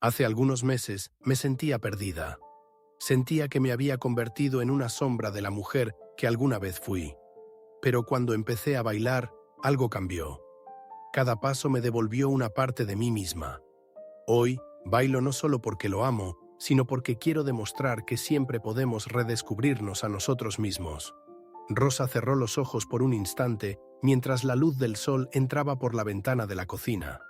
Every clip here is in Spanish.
Hace algunos meses me sentía perdida. Sentía que me había convertido en una sombra de la mujer que alguna vez fui. Pero cuando empecé a bailar, algo cambió. Cada paso me devolvió una parte de mí misma. Hoy, bailo no solo porque lo amo, sino porque quiero demostrar que siempre podemos redescubrirnos a nosotros mismos. Rosa cerró los ojos por un instante mientras la luz del sol entraba por la ventana de la cocina.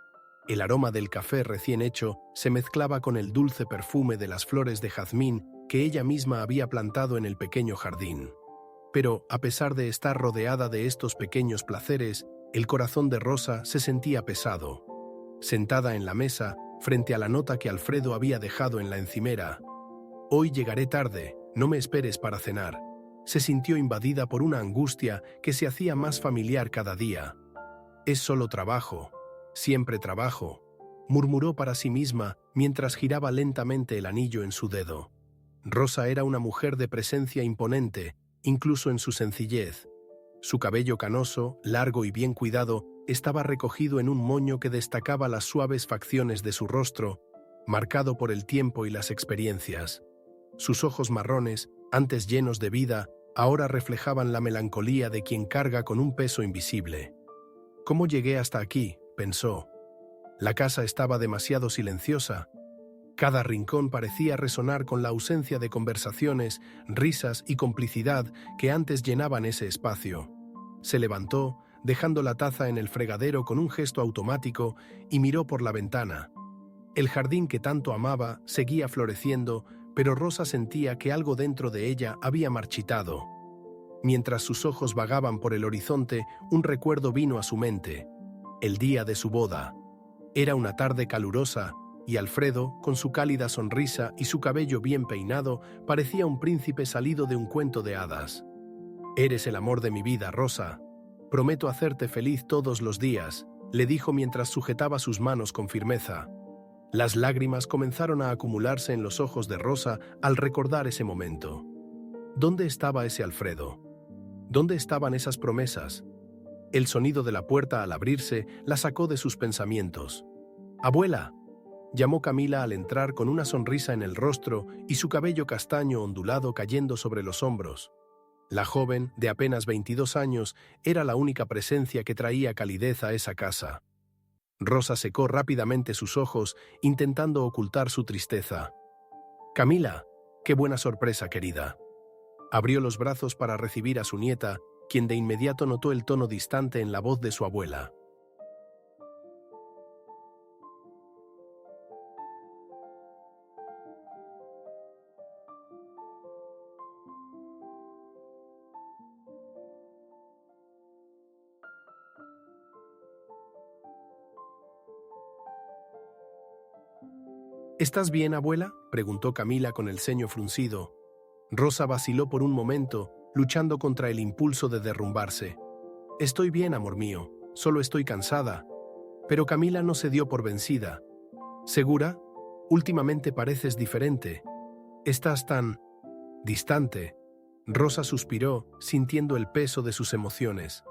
El aroma del café recién hecho se mezclaba con el dulce perfume de las flores de jazmín que ella misma había plantado en el pequeño jardín. Pero, a pesar de estar rodeada de estos pequeños placeres, el corazón de Rosa se sentía pesado. Sentada en la mesa, frente a la nota que Alfredo había dejado en la encimera: «Hoy llegaré tarde, no me esperes para cenar», se sintió invadida por una angustia que se hacía más familiar cada día. «Es solo trabajo, siempre trabajo», murmuró para sí misma mientras giraba lentamente el anillo en su dedo. Rosa era una mujer de presencia imponente, incluso en su sencillez. Su cabello canoso, largo y bien cuidado, estaba recogido en un moño que destacaba las suaves facciones de su rostro, marcado por el tiempo y las experiencias. Sus ojos marrones, antes llenos de vida, ahora reflejaban la melancolía de quien carga con un peso invisible. «¿Cómo llegué hasta aquí?», pensó. La casa estaba demasiado silenciosa. Cada rincón parecía resonar con la ausencia de conversaciones, risas y complicidad que antes llenaban ese espacio. Se levantó, dejando la taza en el fregadero con un gesto automático, y miró por la ventana. El jardín que tanto amaba seguía floreciendo, pero Rosa sentía que algo dentro de ella había marchitado. Mientras sus ojos vagaban por el horizonte, un recuerdo vino a su mente: el día de su boda. Era una tarde calurosa, y Alfredo, con su cálida sonrisa y su cabello bien peinado, parecía un príncipe salido de un cuento de hadas. «Eres el amor de mi vida, Rosa. Prometo hacerte feliz todos los días», le dijo mientras sujetaba sus manos con firmeza. Las lágrimas comenzaron a acumularse en los ojos de Rosa al recordar ese momento. ¿Dónde estaba ese Alfredo? ¿Dónde estaban esas promesas? El sonido de la puerta al abrirse la sacó de sus pensamientos. «¡Abuela!», llamó Camila al entrar con una sonrisa en el rostro y su cabello castaño ondulado cayendo sobre los hombros. La joven, de apenas 22 años, era la única presencia que traía calidez a esa casa. Rosa secó rápidamente sus ojos, intentando ocultar su tristeza. «Camila, qué buena sorpresa, querida». Abrió los brazos para recibir a su nieta, quien de inmediato notó el tono distante en la voz de su abuela. «¿Estás bien, abuela?», preguntó Camila con el ceño fruncido. Rosa vaciló por un momento, luchando contra el impulso de derrumbarse. «Estoy bien, amor mío, solo estoy cansada». Pero Camila no se dio por vencida. «¿Segura? Últimamente pareces diferente. Estás tan distante». Rosa suspiró, sintiendo el peso de sus emociones.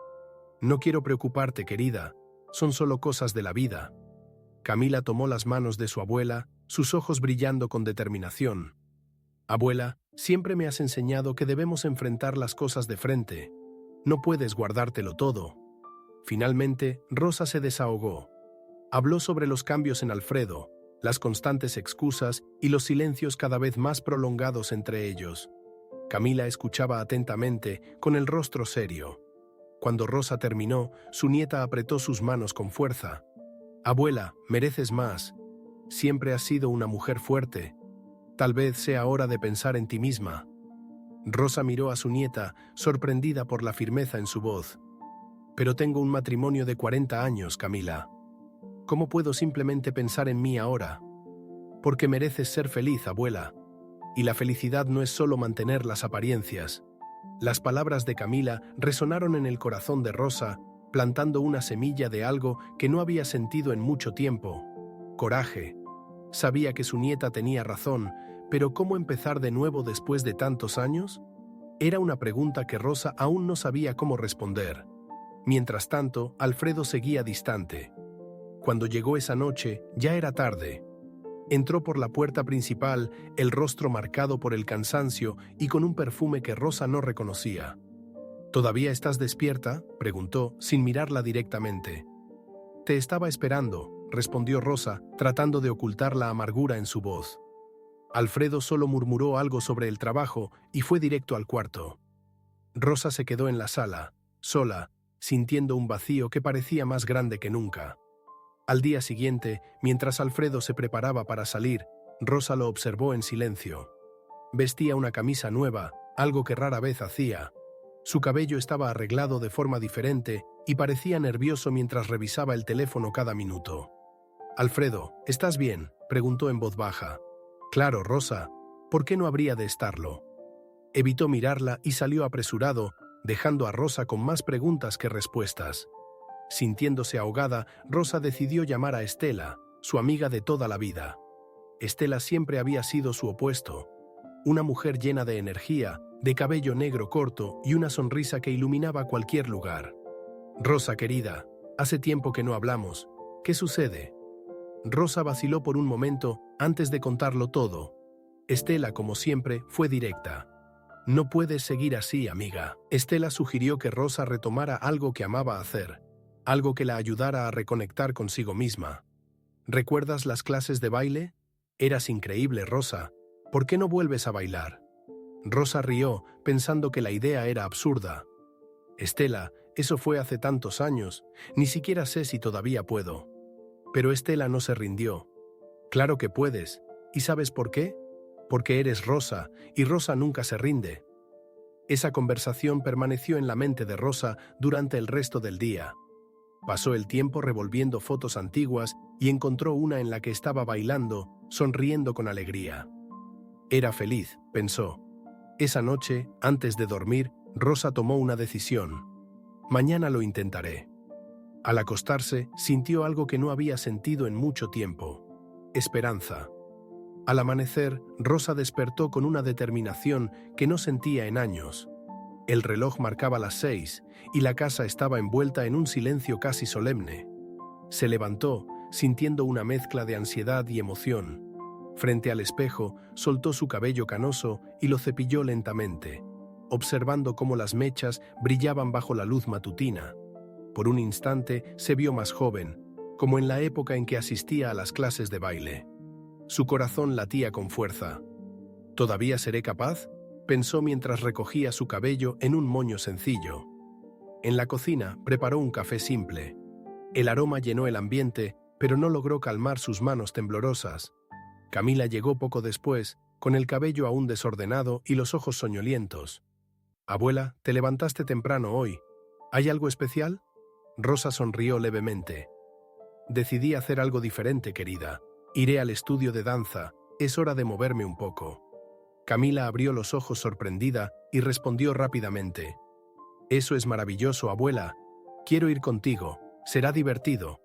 «No quiero preocuparte, querida. Son solo cosas de la vida». Camila tomó las manos de su abuela, sus ojos brillando con determinación. «Abuela, siempre me has enseñado que debemos enfrentar las cosas de frente. No puedes guardártelo todo». Finalmente, Rosa se desahogó. Habló sobre los cambios en Alfredo, las constantes excusas y los silencios cada vez más prolongados entre ellos. Camila escuchaba atentamente, con el rostro serio. Cuando Rosa terminó, su nieta apretó sus manos con fuerza. «Abuela, mereces más. Siempre has sido una mujer fuerte. Tal vez sea hora de pensar en ti misma». Rosa miró a su nieta, sorprendida por la firmeza en su voz. «Pero tengo un matrimonio de 40 años, Camila. ¿Cómo puedo simplemente pensar en mí ahora? Porque mereces ser feliz, abuela. Y la felicidad no es solo mantener las apariencias». Las palabras de Camila resonaron en el corazón de Rosa, plantando una semilla de algo que no había sentido en mucho tiempo: coraje. Sabía que su nieta tenía razón, pero ¿cómo empezar de nuevo después de tantos años? Era una pregunta que Rosa aún no sabía cómo responder. Mientras tanto, Alfredo seguía distante. Cuando llegó esa noche, ya era tarde. Entró por la puerta principal, el rostro marcado por el cansancio y con un perfume que Rosa no reconocía. ¿Todavía estás despierta?, preguntó, sin mirarla directamente. Te estaba esperando, respondió Rosa, tratando de ocultar la amargura en su voz. Alfredo solo murmuró algo sobre el trabajo y fue directo al cuarto. Rosa se quedó en la sala, sola, sintiendo un vacío que parecía más grande que nunca. Al día siguiente, mientras Alfredo se preparaba para salir, Rosa lo observó en silencio. Vestía una camisa nueva, algo que rara vez hacía. Su cabello estaba arreglado de forma diferente y parecía nervioso mientras revisaba el teléfono cada minuto. «Alfredo, ¿estás bien?», preguntó en voz baja. «Claro, Rosa. ¿Por qué no habría de estarlo?». Evitó mirarla y salió apresurado, dejando a Rosa con más preguntas que respuestas. Sintiéndose ahogada, Rosa decidió llamar a Estela, su amiga de toda la vida. Estela siempre había sido su opuesto. Una mujer llena de energía, de cabello negro corto y una sonrisa que iluminaba cualquier lugar. «Rosa, querida, hace tiempo que no hablamos. ¿Qué sucede?». Rosa vaciló por un momento antes de contarlo todo. Estela, como siempre, fue directa. «No puedes seguir así, amiga». Estela sugirió que Rosa retomara algo que amaba hacer, algo que la ayudara a reconectar consigo misma. «¿Recuerdas las clases de baile? Eras increíble, Rosa. ¿Por qué no vuelves a bailar?». Rosa rió, pensando que la idea era absurda. «Estela, eso fue hace tantos años. Ni siquiera sé si todavía puedo». Pero Estela no se rindió. «Claro que puedes. ¿Y sabes por qué? Porque eres Rosa, y Rosa nunca se rinde». Esa conversación permaneció en la mente de Rosa durante el resto del día. Pasó el tiempo revolviendo fotos antiguas y encontró una en la que estaba bailando, sonriendo con alegría. Era feliz, pensó. Esa noche, antes de dormir, Rosa tomó una decisión. «Mañana lo intentaré». Al acostarse, sintió algo que no había sentido en mucho tiempo: esperanza. Al amanecer, Rosa despertó con una determinación que no sentía en años. El reloj marcaba las 6 y la casa estaba envuelta en un silencio casi solemne. Se levantó, sintiendo una mezcla de ansiedad y emoción. Frente al espejo, soltó su cabello canoso y lo cepilló lentamente, observando cómo las mechas brillaban bajo la luz matutina. Por un instante se vio más joven, como en la época en que asistía a las clases de baile. Su corazón latía con fuerza. «¿Todavía seré capaz?», pensó mientras recogía su cabello en un moño sencillo. En la cocina preparó un café simple. El aroma llenó el ambiente, pero no logró calmar sus manos temblorosas. Camila llegó poco después, con el cabello aún desordenado y los ojos soñolientos. «Abuela, te levantaste temprano hoy. ¿Hay algo especial?». Rosa sonrió levemente. «Decidí hacer algo diferente, querida. Iré al estudio de danza. Es hora de moverme un poco». Camila abrió los ojos sorprendida y respondió rápidamente. «Eso es maravilloso, abuela. Quiero ir contigo. Será divertido».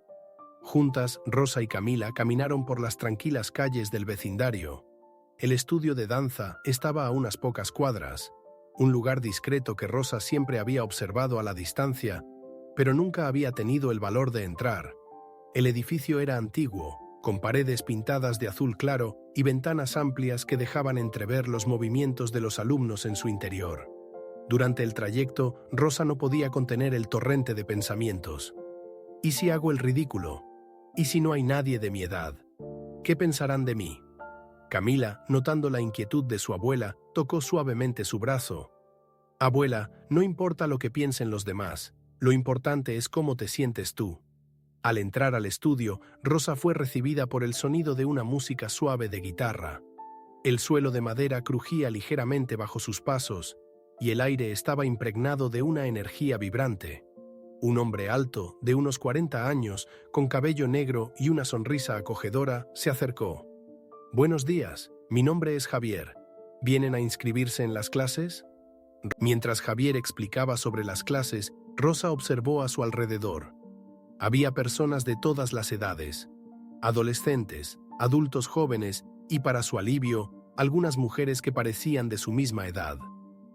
Juntas, Rosa y Camila caminaron por las tranquilas calles del vecindario. El estudio de danza estaba a unas pocas cuadras, un lugar discreto que Rosa siempre había observado a la distancia, pero nunca había tenido el valor de entrar. El edificio era antiguo, con paredes pintadas de azul claro y ventanas amplias que dejaban entrever los movimientos de los alumnos en su interior. Durante el trayecto, Rosa no podía contener el torrente de pensamientos. «¿Y si hago el ridículo? ¿Y si no hay nadie de mi edad? ¿Qué pensarán de mí?». Camila, notando la inquietud de su abuela, tocó suavemente su brazo. «Abuela, no importa lo que piensen los demás. Lo importante es cómo te sientes tú». Al entrar al estudio, Rosa fue recibida por el sonido de una música suave de guitarra. El suelo de madera crujía ligeramente bajo sus pasos, y el aire estaba impregnado de una energía vibrante. Un hombre alto, de unos 40 años, con cabello negro y una sonrisa acogedora, se acercó. «Buenos días, mi nombre es Javier. ¿Vienen a inscribirse en las clases?». Mientras Javier explicaba sobre las clases, Rosa observó a su alrededor. Había personas de todas las edades, adolescentes, adultos jóvenes y, para su alivio, algunas mujeres que parecían de su misma edad.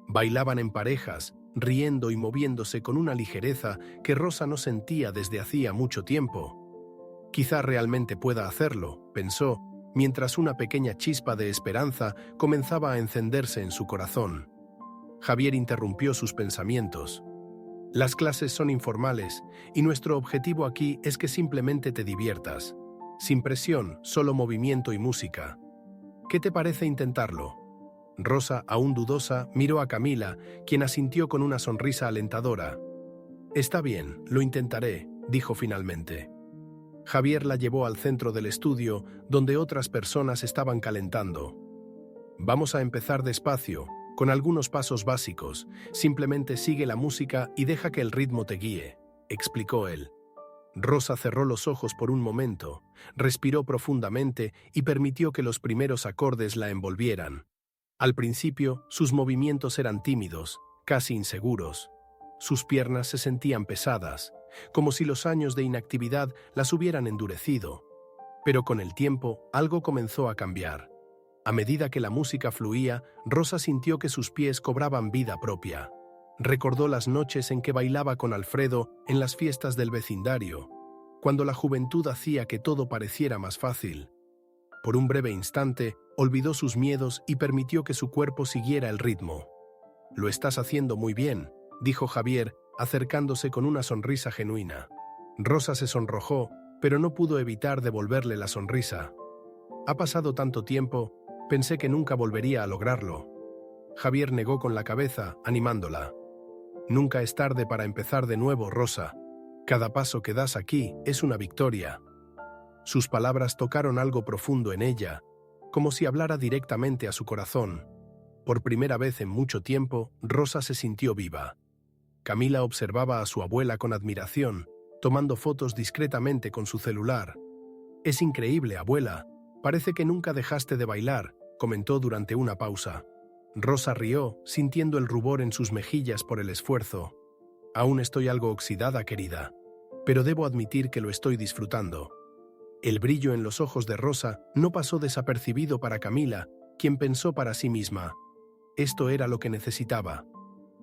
Bailaban en parejas, riendo y moviéndose con una ligereza que Rosa no sentía desde hacía mucho tiempo. «Quizá realmente pueda hacerlo», pensó, mientras una pequeña chispa de esperanza comenzaba a encenderse en su corazón. Javier interrumpió sus pensamientos. Las clases son informales y nuestro objetivo aquí es que simplemente te diviertas. Sin presión, solo movimiento y música. ¿Qué te parece intentarlo? Rosa, aún dudosa, miró a Camila, quien asintió con una sonrisa alentadora. Está bien, lo intentaré, dijo finalmente. Javier la llevó al centro del estudio, donde otras personas estaban calentando. Vamos a empezar despacio, con algunos pasos básicos. Simplemente sigue la música y deja que el ritmo te guíe, explicó él. Rosa cerró los ojos por un momento, respiró profundamente y permitió que los primeros acordes la envolvieran. Al principio, sus movimientos eran tímidos, casi inseguros. Sus piernas se sentían pesadas, como si los años de inactividad las hubieran endurecido. Pero con el tiempo, algo comenzó a cambiar. A medida que la música fluía, Rosa sintió que sus pies cobraban vida propia. Recordó las noches en que bailaba con Alfredo en las fiestas del vecindario, cuando la juventud hacía que todo pareciera más fácil. Por un breve instante, olvidó sus miedos y permitió que su cuerpo siguiera el ritmo. «Lo estás haciendo muy bien», dijo Javier, acercándose con una sonrisa genuina. Rosa se sonrojó, pero no pudo evitar devolverle la sonrisa. «Ha pasado tanto tiempo, pensé que nunca volvería a lograrlo». Javier negó con la cabeza, animándola. «Nunca es tarde para empezar de nuevo, Rosa. Cada paso que das aquí es una victoria». Sus palabras tocaron algo profundo en ella, como si hablara directamente a su corazón. Por primera vez en mucho tiempo, Rosa se sintió viva. Camila observaba a su abuela con admiración, tomando fotos discretamente con su celular. «Es increíble, abuela. Parece que nunca dejaste de bailar», comentó durante una pausa. Rosa rió, sintiendo el rubor en sus mejillas por el esfuerzo. «Aún estoy algo oxidada, querida, pero debo admitir que lo estoy disfrutando». El brillo en los ojos de Rosa no pasó desapercibido para Camila, quien pensó para sí misma. Esto era lo que necesitaba.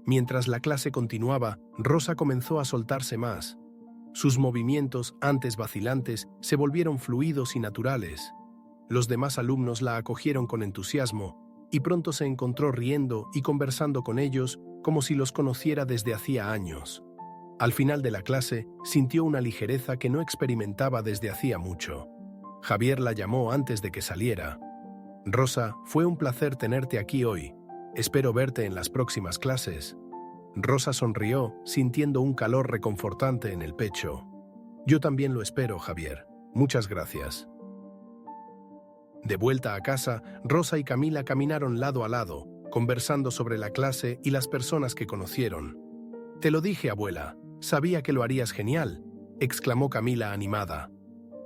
Mientras la clase continuaba, Rosa comenzó a soltarse más. Sus movimientos, antes vacilantes, se volvieron fluidos y naturales. Los demás alumnos la acogieron con entusiasmo, y pronto se encontró riendo y conversando con ellos como si los conociera desde hacía años. Al final de la clase, sintió una ligereza que no experimentaba desde hacía mucho. Javier la llamó antes de que saliera. «Rosa, fue un placer tenerte aquí hoy. Espero verte en las próximas clases». Rosa sonrió, sintiendo un calor reconfortante en el pecho. «Yo también lo espero, Javier. Muchas gracias». De vuelta a casa, Rosa y Camila caminaron lado a lado, conversando sobre la clase y las personas que conocieron. «Te lo dije, abuela. Sabía que lo harías genial», exclamó Camila animada.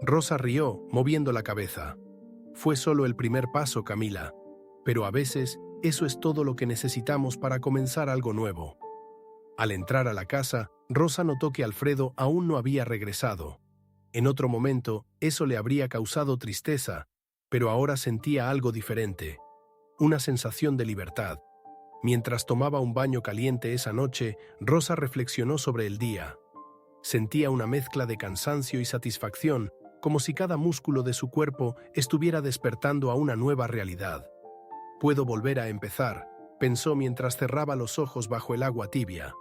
Rosa rió, moviendo la cabeza. «Fue solo el primer paso, Camila. Pero a veces, eso es todo lo que necesitamos para comenzar algo nuevo». Al entrar a la casa, Rosa notó que Alfredo aún no había regresado. En otro momento, eso le habría causado tristeza, pero ahora sentía algo diferente. Una sensación de libertad. Mientras tomaba un baño caliente esa noche, Rosa reflexionó sobre el día. Sentía una mezcla de cansancio y satisfacción, como si cada músculo de su cuerpo estuviera despertando a una nueva realidad. «Puedo volver a empezar», pensó mientras cerraba los ojos bajo el agua tibia.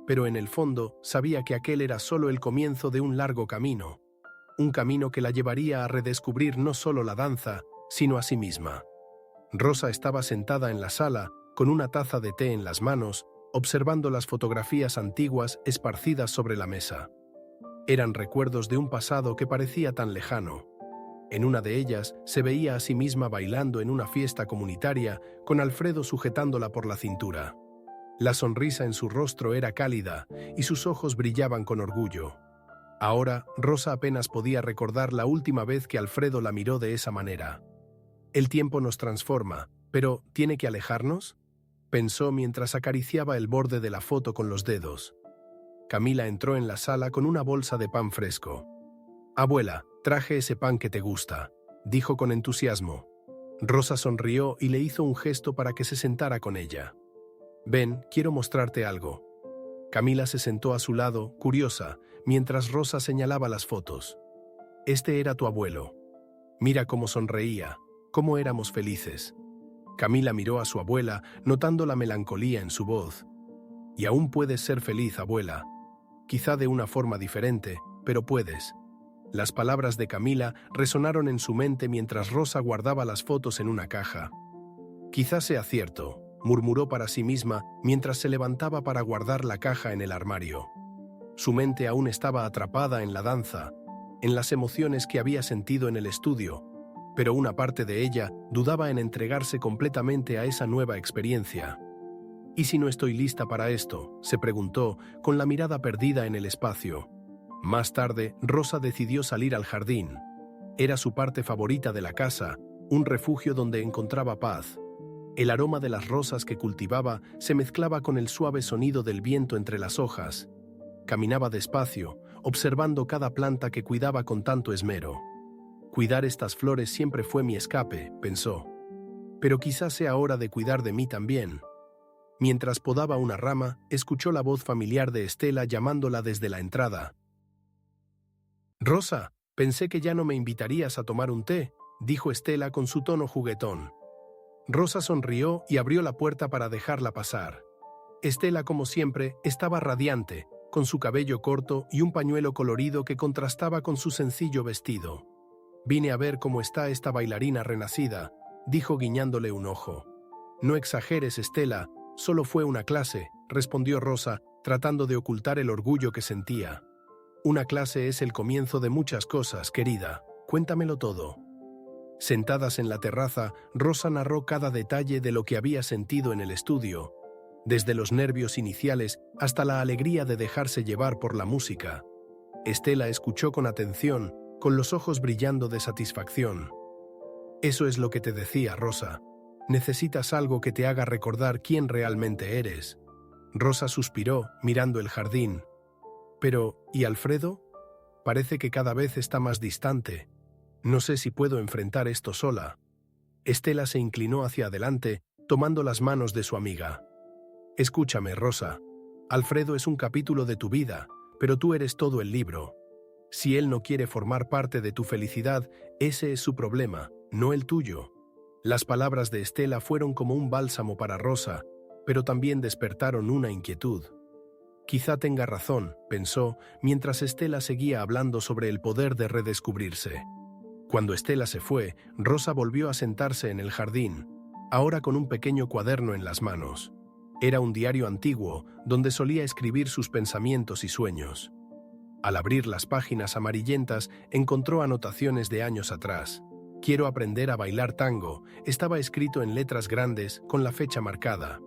Pero en el fondo sabía que aquel era solo el comienzo de un largo camino. Un camino que la llevaría a redescubrir no solo la danza, sino a sí misma. Rosa estaba sentada en la sala, con una taza de té en las manos, observando las fotografías antiguas esparcidas sobre la mesa. Eran recuerdos de un pasado que parecía tan lejano. En una de ellas se veía a sí misma bailando en una fiesta comunitaria, con Alfredo sujetándola por la cintura. La sonrisa en su rostro era cálida y sus ojos brillaban con orgullo. Ahora, Rosa apenas podía recordar la última vez que Alfredo la miró de esa manera. «El tiempo nos transforma, pero ¿tiene que alejarnos?», pensó mientras acariciaba el borde de la foto con los dedos. Camila entró en la sala con una bolsa de pan fresco. «Abuela, traje ese pan que te gusta», dijo con entusiasmo. Rosa sonrió y le hizo un gesto para que se sentara con ella. «Ven, quiero mostrarte algo». Camila se sentó a su lado, curiosa, mientras Rosa señalaba las fotos. «Este era tu abuelo». Mira cómo sonreía, cómo éramos felices. Camila miró a su abuela, notando la melancolía en su voz. Y aún puedes ser feliz, abuela. Quizá de una forma diferente, pero puedes. Las palabras de Camila resonaron en su mente mientras Rosa guardaba las fotos en una caja. Quizá sea cierto, murmuró para sí misma mientras se levantaba para guardar la caja en el armario. Su mente aún estaba atrapada en la danza, en las emociones que había sentido en el estudio, pero una parte de ella dudaba en entregarse completamente a esa nueva experiencia. ¿Y si no estoy lista para esto?, se preguntó, con la mirada perdida en el espacio. Más tarde, Rosa decidió salir al jardín. Era su parte favorita de la casa, un refugio donde encontraba paz. El aroma de las rosas que cultivaba se mezclaba con el suave sonido del viento entre las hojas. Caminaba despacio, observando cada planta que cuidaba con tanto esmero. Cuidar estas flores siempre fue mi escape, pensó. Pero quizás sea hora de cuidar de mí también. Mientras podaba una rama, escuchó la voz familiar de Estela llamándola desde la entrada. «Rosa, pensé que ya no me invitarías a tomar un té», dijo Estela con su tono juguetón. Rosa sonrió y abrió la puerta para dejarla pasar. Estela, como siempre, estaba radiante, con su cabello corto y un pañuelo colorido que contrastaba con su sencillo vestido. «Vine a ver cómo está esta bailarina renacida», dijo guiñándole un ojo. «No exageres, Estela, solo fue una clase», respondió Rosa, tratando de ocultar el orgullo que sentía. «Una clase es el comienzo de muchas cosas, querida. Cuéntamelo todo». Sentadas en la terraza, Rosa narró cada detalle de lo que había sentido en el estudio, desde los nervios iniciales hasta la alegría de dejarse llevar por la música. Estela escuchó con atención, con los ojos brillando de satisfacción. «Eso es lo que te decía, Rosa. Necesitas algo que te haga recordar quién realmente eres». Rosa suspiró, mirando el jardín. «Pero, ¿y Alfredo? Parece que cada vez está más distante. No sé si puedo enfrentar esto sola». Estela se inclinó hacia adelante, tomando las manos de su amiga. «Escúchame, Rosa. Alfredo es un capítulo de tu vida, pero tú eres todo el libro. Si él no quiere formar parte de tu felicidad, ese es su problema, no el tuyo». Las palabras de Estela fueron como un bálsamo para Rosa, pero también despertaron una inquietud. Quizá tenga razón, pensó, mientras Estela seguía hablando sobre el poder de redescubrirse. Cuando Estela se fue, Rosa volvió a sentarse en el jardín, ahora con un pequeño cuaderno en las manos. Era un diario antiguo, donde solía escribir sus pensamientos y sueños. Al abrir las páginas amarillentas, encontró anotaciones de años atrás. «Quiero aprender a bailar tango», estaba escrito en letras grandes, con la fecha marcada.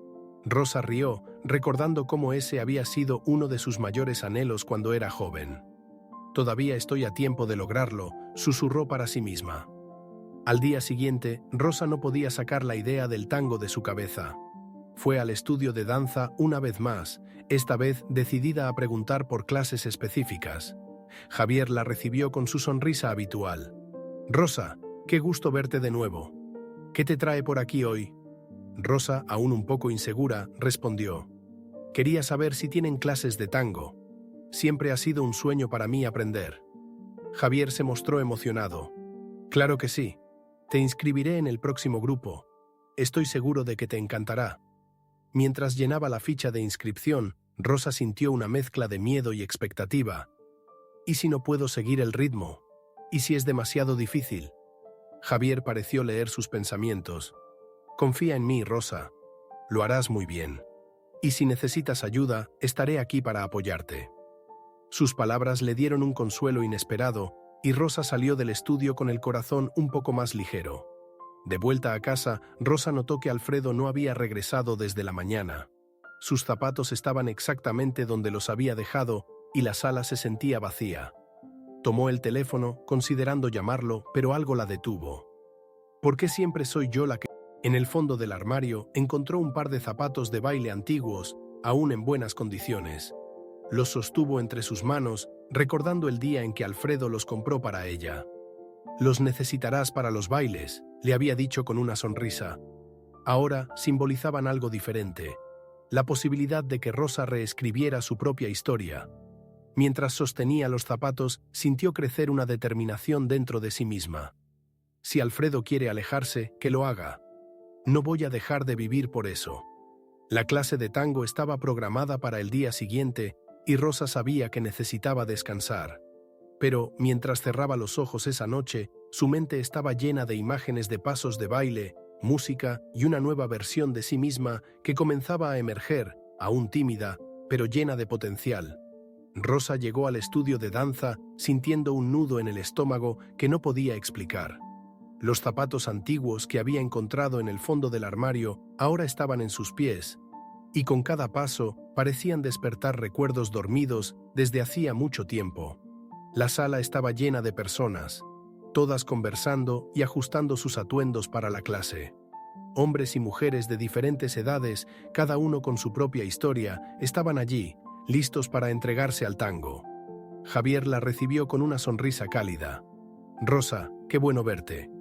Rosa rió, recordando cómo ese había sido uno de sus mayores anhelos cuando era joven. «Todavía estoy a tiempo de lograrlo», susurró para sí misma. Al día siguiente, Rosa no podía sacar la idea del tango de su cabeza. Fue al estudio de danza una vez más, esta vez decidida a preguntar por clases específicas. Javier la recibió con su sonrisa habitual. «Rosa, qué gusto verte de nuevo. ¿Qué te trae por aquí hoy?». Rosa, aún un poco insegura, respondió. «Quería saber si tienen clases de tango. Siempre ha sido un sueño para mí aprender». Javier se mostró emocionado. «Claro que sí. Te inscribiré en el próximo grupo. Estoy seguro de que te encantará». Mientras llenaba la ficha de inscripción, Rosa sintió una mezcla de miedo y expectativa. «¿Y si no puedo seguir el ritmo? ¿Y si es demasiado difícil?». Javier pareció leer sus pensamientos. «Confía en mí, Rosa. Lo harás muy bien. Y si necesitas ayuda, estaré aquí para apoyarte». Sus palabras le dieron un consuelo inesperado, y Rosa salió del estudio con el corazón un poco más ligero. De vuelta a casa, Rosa notó que Alfredo no había regresado desde la mañana. Sus zapatos estaban exactamente donde los había dejado, y la sala se sentía vacía. Tomó el teléfono, considerando llamarlo, pero algo la detuvo. «¿Por qué siempre soy yo la que...?» En el fondo del armario encontró un par de zapatos de baile antiguos, aún en buenas condiciones. Los sostuvo entre sus manos, recordando el día en que Alfredo los compró para ella. «Los necesitarás para los bailes», le había dicho con una sonrisa. Ahora simbolizaban algo diferente, la posibilidad de que Rosa reescribiera su propia historia. Mientras sostenía los zapatos, sintió crecer una determinación dentro de sí misma. Si Alfredo quiere alejarse, que lo haga. No voy a dejar de vivir por eso. La clase de tango estaba programada para el día siguiente y Rosa sabía que necesitaba descansar. Pero, mientras cerraba los ojos esa noche, su mente estaba llena de imágenes de pasos de baile, música y una nueva versión de sí misma que comenzaba a emerger, aún tímida, pero llena de potencial. Rosa llegó al estudio de danza sintiendo un nudo en el estómago que no podía explicar. Los zapatos antiguos que había encontrado en el fondo del armario ahora estaban en sus pies, y con cada paso parecían despertar recuerdos dormidos desde hacía mucho tiempo. La sala estaba llena de personas, todas conversando y ajustando sus atuendos para la clase. Hombres y mujeres de diferentes edades, cada uno con su propia historia, estaban allí, listos para entregarse al tango. Javier la recibió con una sonrisa cálida. «Rosa, qué bueno verte.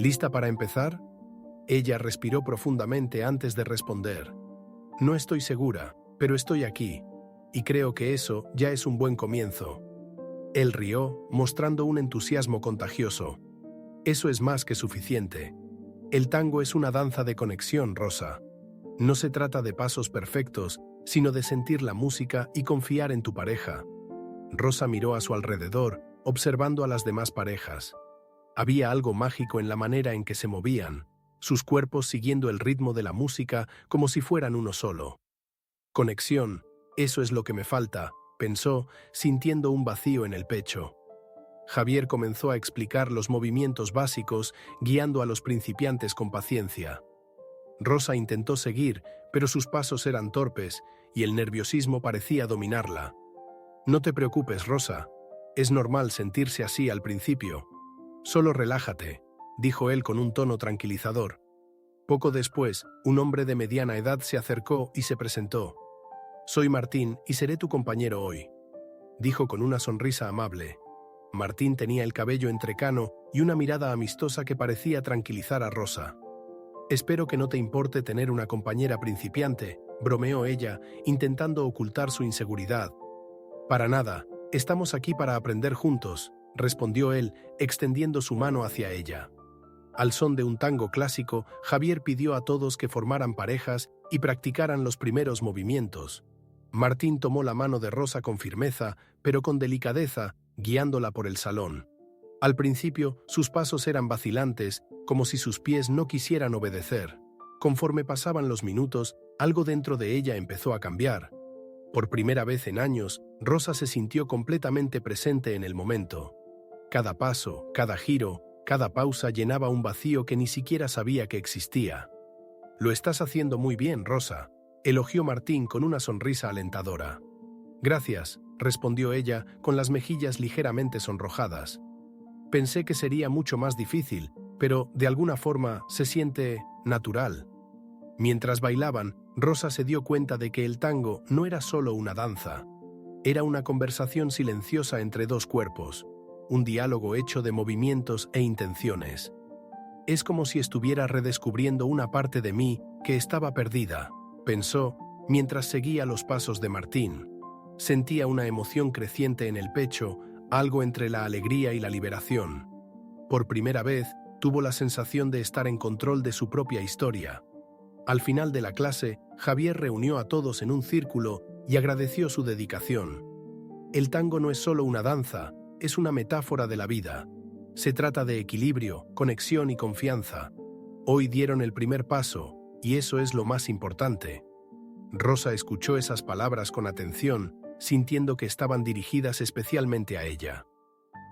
¿Lista para empezar?» Ella respiró profundamente antes de responder. «No estoy segura, pero estoy aquí, y creo que eso ya es un buen comienzo». Él rió, mostrando un entusiasmo contagioso. «Eso es más que suficiente. El tango es una danza de conexión, Rosa. No se trata de pasos perfectos, sino de sentir la música y confiar en tu pareja». Rosa miró a su alrededor, observando a las demás parejas. Había algo mágico en la manera en que se movían, sus cuerpos siguiendo el ritmo de la música como si fueran uno solo. «Conexión, eso es lo que me falta», pensó, sintiendo un vacío en el pecho. Javier comenzó a explicar los movimientos básicos, guiando a los principiantes con paciencia. Rosa intentó seguir, pero sus pasos eran torpes y el nerviosismo parecía dominarla. «No te preocupes, Rosa. Es normal sentirse así al principio. Solo relájate», dijo él con un tono tranquilizador. Poco después, un hombre de mediana edad se acercó y se presentó. «Soy Martín y seré tu compañero hoy», dijo con una sonrisa amable. Martín tenía el cabello entrecano y una mirada amistosa que parecía tranquilizar a Rosa. «Espero que no te importe tener una compañera principiante», bromeó ella, intentando ocultar su inseguridad. «Para nada, estamos aquí para aprender juntos», respondió él, extendiendo su mano hacia ella. Al son de un tango clásico, Javier pidió a todos que formaran parejas y practicaran los primeros movimientos. Martín tomó la mano de Rosa con firmeza, pero con delicadeza, guiándola por el salón. Al principio, sus pasos eran vacilantes, como si sus pies no quisieran obedecer. Conforme pasaban los minutos, algo dentro de ella empezó a cambiar. Por primera vez en años, Rosa se sintió completamente presente en el momento. Cada paso, cada giro, cada pausa llenaba un vacío que ni siquiera sabía que existía. «Lo estás haciendo muy bien, Rosa», elogió Martín con una sonrisa alentadora. «Gracias», respondió ella, con las mejillas ligeramente sonrojadas. «Pensé que sería mucho más difícil, pero de alguna forma se siente natural». Mientras bailaban, Rosa se dio cuenta de que el tango no era solo una danza. Era una conversación silenciosa entre dos cuerpos, un diálogo hecho de movimientos e intenciones. «Es como si estuviera redescubriendo una parte de mí que estaba perdida», pensó, mientras seguía los pasos de Martín. Sentía una emoción creciente en el pecho, algo entre la alegría y la liberación. Por primera vez, tuvo la sensación de estar en control de su propia historia. Al final de la clase, Javier reunió a todos en un círculo y agradeció su dedicación. «El tango no es solo una danza, es una metáfora de la vida. Se trata de equilibrio, conexión y confianza. Hoy dieron el primer paso, y eso es lo más importante». Rosa escuchó esas palabras con atención, sintiendo que estaban dirigidas especialmente a ella.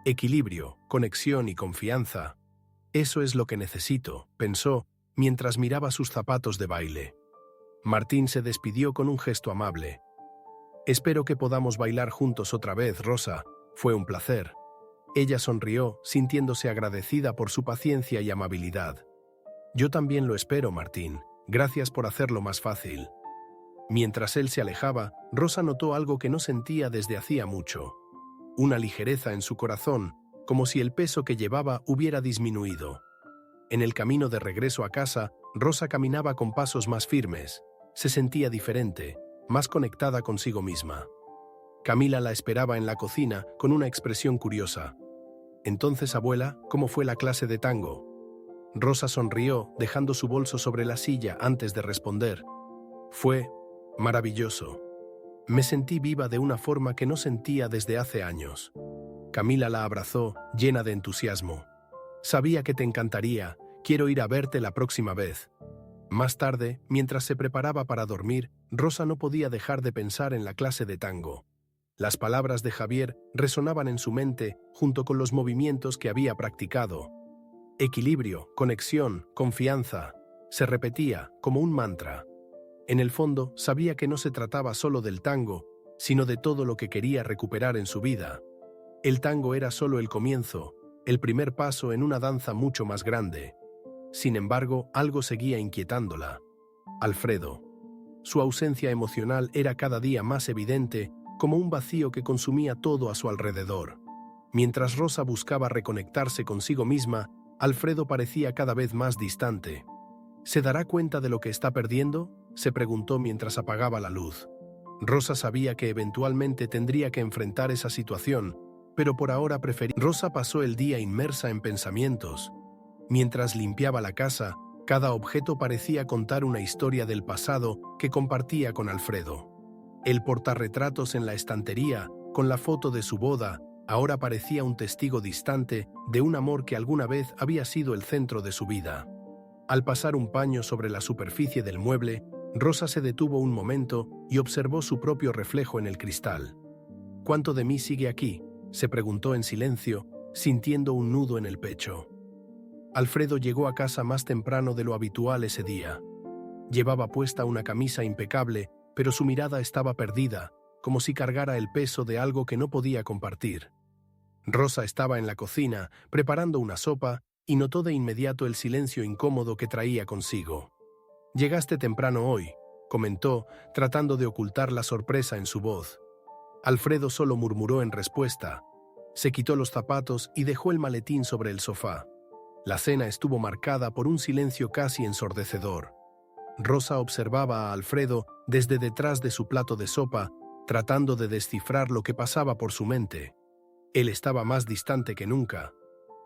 «Equilibrio, conexión y confianza. Eso es lo que necesito», pensó, mientras miraba sus zapatos de baile. Martín se despidió con un gesto amable. «Espero que podamos bailar juntos otra vez, Rosa. Fue un placer». Ella sonrió, sintiéndose agradecida por su paciencia y amabilidad. «Yo también lo espero, Martín. Gracias por hacerlo más fácil». Mientras él se alejaba, Rosa notó algo que no sentía desde hacía mucho. Una ligereza en su corazón, como si el peso que llevaba hubiera disminuido. En el camino de regreso a casa, Rosa caminaba con pasos más firmes. Se sentía diferente, más conectada consigo misma. Camila la esperaba en la cocina con una expresión curiosa. «Entonces, abuela, ¿cómo fue la clase de tango?», Rosa sonrió, dejando su bolso sobre la silla antes de responder. Fue maravilloso. Me sentí viva de una forma que no sentía desde hace años. Camila la abrazó, llena de entusiasmo. Sabía que te encantaría, quiero ir a verte la próxima vez. Más tarde, mientras se preparaba para dormir, Rosa no podía dejar de pensar en la clase de tango. Las palabras de Javier resonaban en su mente junto con los movimientos que había practicado. Equilibrio, conexión, confianza. Se repetía como un mantra. En el fondo, sabía que no se trataba solo del tango, sino de todo lo que quería recuperar en su vida. El tango era solo el comienzo, el primer paso en una danza mucho más grande. Sin embargo, algo seguía inquietándola. Alfredo. Su ausencia emocional era cada día más evidente, como un vacío que consumía todo a su alrededor. Mientras Rosa buscaba reconectarse consigo misma, Alfredo parecía cada vez más distante. ¿Se dará cuenta de lo que está perdiendo?, se preguntó mientras apagaba la luz. Rosa sabía que eventualmente tendría que enfrentar esa situación, pero por ahora prefería. Rosa pasó el día inmersa en pensamientos. Mientras limpiaba la casa, cada objeto parecía contar una historia del pasado que compartía con Alfredo. El portarretratos en la estantería, con la foto de su boda, ahora parecía un testigo distante de un amor que alguna vez había sido el centro de su vida. Al pasar un paño sobre la superficie del mueble, Rosa se detuvo un momento y observó su propio reflejo en el cristal. ¿Cuánto de mí sigue aquí?, se preguntó en silencio, sintiendo un nudo en el pecho. Alfredo llegó a casa más temprano de lo habitual ese día. Llevaba puesta una camisa impecable, pero su mirada estaba perdida, como si cargara el peso de algo que no podía compartir. Rosa estaba en la cocina, preparando una sopa, y notó de inmediato el silencio incómodo que traía consigo. «Llegaste temprano hoy», comentó, tratando de ocultar la sorpresa en su voz. Alfredo solo murmuró en respuesta. Se quitó los zapatos y dejó el maletín sobre el sofá. La cena estuvo marcada por un silencio casi ensordecedor. Rosa observaba a Alfredo desde detrás de su plato de sopa, tratando de descifrar lo que pasaba por su mente. Él estaba más distante que nunca.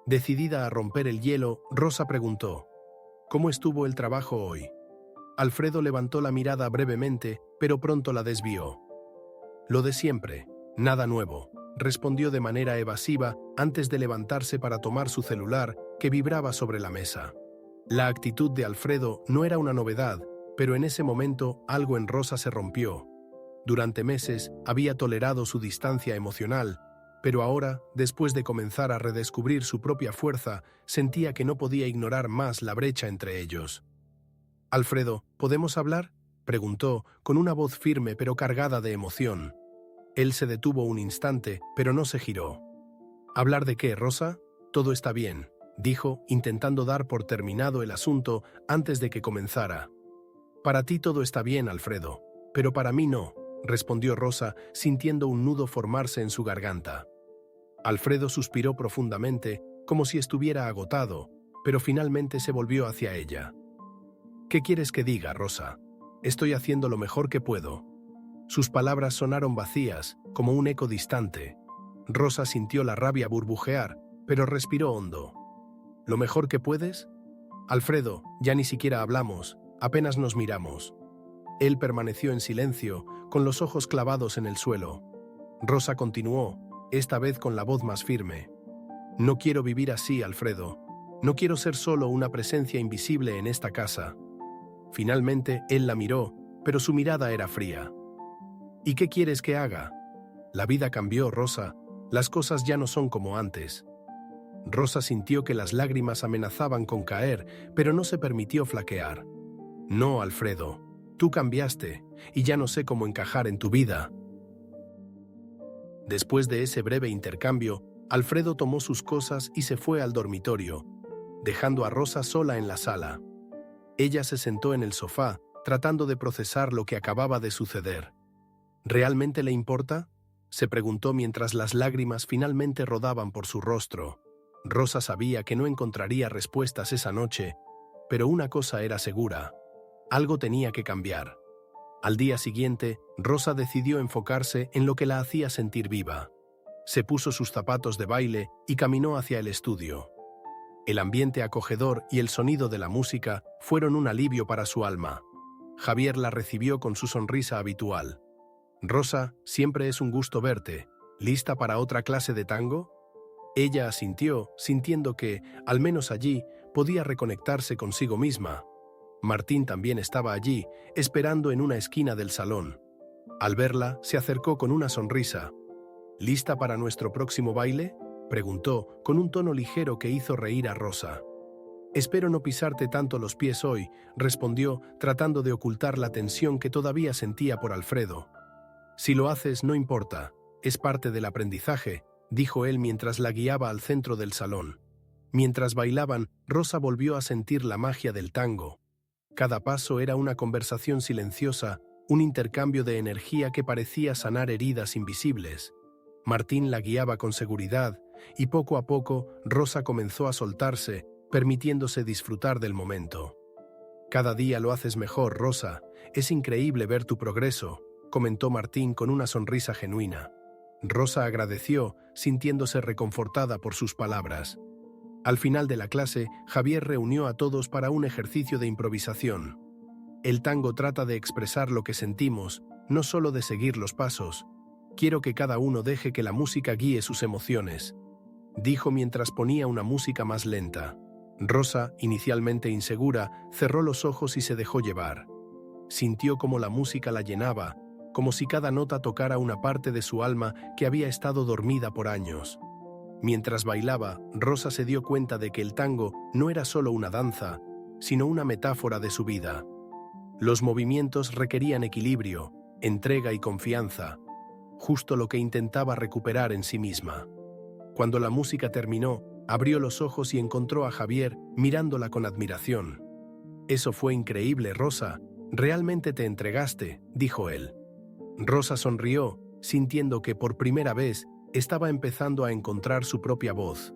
Decidida a romper el hielo, Rosa preguntó: «¿Cómo estuvo el trabajo hoy?». Alfredo levantó la mirada brevemente, pero pronto la desvió. «Lo de siempre, nada nuevo», respondió de manera evasiva antes de levantarse para tomar su celular, que vibraba sobre la mesa. La actitud de Alfredo no era una novedad, pero en ese momento algo en Rosa se rompió. Durante meses había tolerado su distancia emocional, pero ahora, después de comenzar a redescubrir su propia fuerza, sentía que no podía ignorar más la brecha entre ellos. «Alfredo, ¿podemos hablar?», preguntó, con una voz firme pero cargada de emoción. Él se detuvo un instante, pero no se giró. «¿Hablar de qué, Rosa? Todo está bien», dijo, intentando dar por terminado el asunto antes de que comenzara. «Para ti todo está bien, Alfredo, pero para mí no», respondió Rosa, sintiendo un nudo formarse en su garganta. Alfredo suspiró profundamente, como si estuviera agotado, pero finalmente se volvió hacia ella. «¿Qué quieres que diga, Rosa? Estoy haciendo lo mejor que puedo». Sus palabras sonaron vacías, como un eco distante. Rosa sintió la rabia burbujear, pero respiró hondo. «¿Lo mejor que puedes?». «Alfredo, ya ni siquiera hablamos, apenas nos miramos». Él permaneció en silencio, con los ojos clavados en el suelo. Rosa continuó, esta vez con la voz más firme. «No quiero vivir así, Alfredo. No quiero ser solo una presencia invisible en esta casa». Finalmente, él la miró, pero su mirada era fría. «¿Y qué quieres que haga?». «La vida cambió, Rosa. Las cosas ya no son como antes». Rosa sintió que las lágrimas amenazaban con caer, pero no se permitió flaquear. «No, Alfredo. Tú cambiaste, y ya no sé cómo encajar en tu vida». Después de ese breve intercambio, Alfredo tomó sus cosas y se fue al dormitorio, dejando a Rosa sola en la sala. Ella se sentó en el sofá, tratando de procesar lo que acababa de suceder. «¿Realmente le importa?», se preguntó mientras las lágrimas finalmente rodaban por su rostro. Rosa sabía que no encontraría respuestas esa noche, pero una cosa era segura: algo tenía que cambiar. Al día siguiente, Rosa decidió enfocarse en lo que la hacía sentir viva. Se puso sus zapatos de baile y caminó hacia el estudio. El ambiente acogedor y el sonido de la música fueron un alivio para su alma. Javier la recibió con su sonrisa habitual. «Rosa, siempre es un gusto verte. ¿Lista para otra clase de tango?» Ella asintió, sintiendo que, al menos allí, podía reconectarse consigo misma. Martín también estaba allí, esperando en una esquina del salón. Al verla, se acercó con una sonrisa. «¿Lista para nuestro próximo baile?», preguntó, con un tono ligero que hizo reír a Rosa. «Espero no pisarte tanto los pies hoy», respondió, tratando de ocultar la tensión que todavía sentía por Alfredo. «Si lo haces, no importa. Es parte del aprendizaje», dijo él mientras la guiaba al centro del salón. Mientras bailaban, Rosa volvió a sentir la magia del tango. Cada paso era una conversación silenciosa, un intercambio de energía que parecía sanar heridas invisibles. Martín la guiaba con seguridad, y poco a poco Rosa comenzó a soltarse, permitiéndose disfrutar del momento. «Cada día lo haces mejor, Rosa. Es increíble ver tu progreso», comentó Martín con una sonrisa genuina. Rosa agradeció, sintiéndose reconfortada por sus palabras. Al final de la clase, Javier reunió a todos para un ejercicio de improvisación. «El tango trata de expresar lo que sentimos, no solo de seguir los pasos. Quiero que cada uno deje que la música guíe sus emociones», dijo mientras ponía una música más lenta. Rosa, inicialmente insegura, cerró los ojos y se dejó llevar. Sintió cómo la música la llenaba, como si cada nota tocara una parte de su alma que había estado dormida por años. Mientras bailaba, Rosa se dio cuenta de que el tango no era solo una danza, sino una metáfora de su vida. Los movimientos requerían equilibrio, entrega y confianza, justo lo que intentaba recuperar en sí misma. Cuando la música terminó, abrió los ojos y encontró a Javier mirándola con admiración. «Eso fue increíble, Rosa. Realmente te entregaste», dijo él. Rosa sonrió, sintiendo que por primera vez estaba empezando a encontrar su propia voz.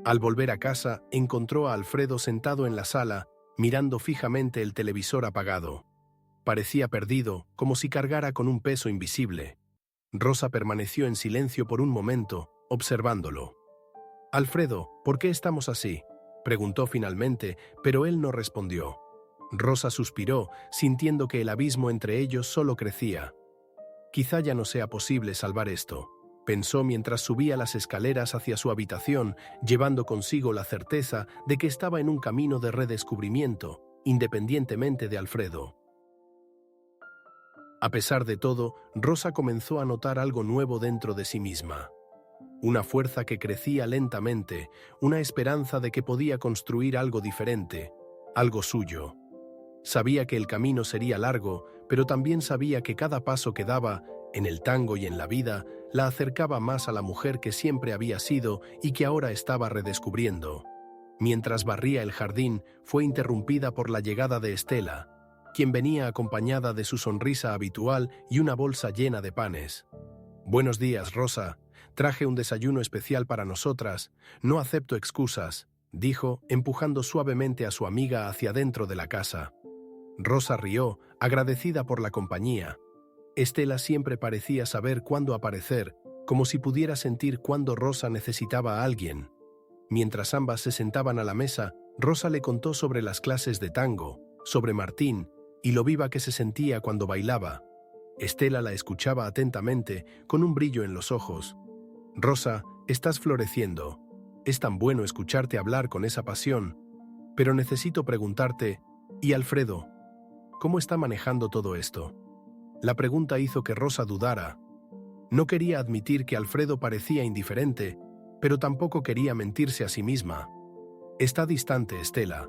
Al volver a casa, encontró a Alfredo sentado en la sala, mirando fijamente el televisor apagado. Parecía perdido, como si cargara con un peso invisible. Rosa permaneció en silencio por un momento, observándolo. «Alfredo, ¿por qué estamos así?», preguntó finalmente, pero él no respondió. Rosa suspiró, sintiendo que el abismo entre ellos solo crecía. «Quizá ya no sea posible salvar esto», pensó mientras subía las escaleras hacia su habitación, llevando consigo la certeza de que estaba en un camino de redescubrimiento, independientemente de Alfredo. A pesar de todo, Rosa comenzó a notar algo nuevo dentro de sí misma. Una fuerza que crecía lentamente, una esperanza de que podía construir algo diferente, algo suyo. Sabía que el camino sería largo, pero también sabía que cada paso que daba, en el tango y en la vida, la acercaba más a la mujer que siempre había sido y que ahora estaba redescubriendo. Mientras barría el jardín, fue interrumpida por la llegada de Estela, quien venía acompañada de su sonrisa habitual y una bolsa llena de panes. «Buenos días, Rosa. Traje un desayuno especial para nosotras. No acepto excusas», dijo, empujando suavemente a su amiga hacia dentro de la casa. Rosa rió, agradecida por la compañía. Estela siempre parecía saber cuándo aparecer, como si pudiera sentir cuándo Rosa necesitaba a alguien. Mientras ambas se sentaban a la mesa, Rosa le contó sobre las clases de tango, sobre Martín y lo viva que se sentía cuando bailaba. Estela la escuchaba atentamente, con un brillo en los ojos. «Rosa, estás floreciendo. Es tan bueno escucharte hablar con esa pasión. Pero necesito preguntarte, ¿y Alfredo? ¿Cómo está manejando todo esto?». La pregunta hizo que Rosa dudara. No quería admitir que Alfredo parecía indiferente, pero tampoco quería mentirse a sí misma. «Está distante, Estela.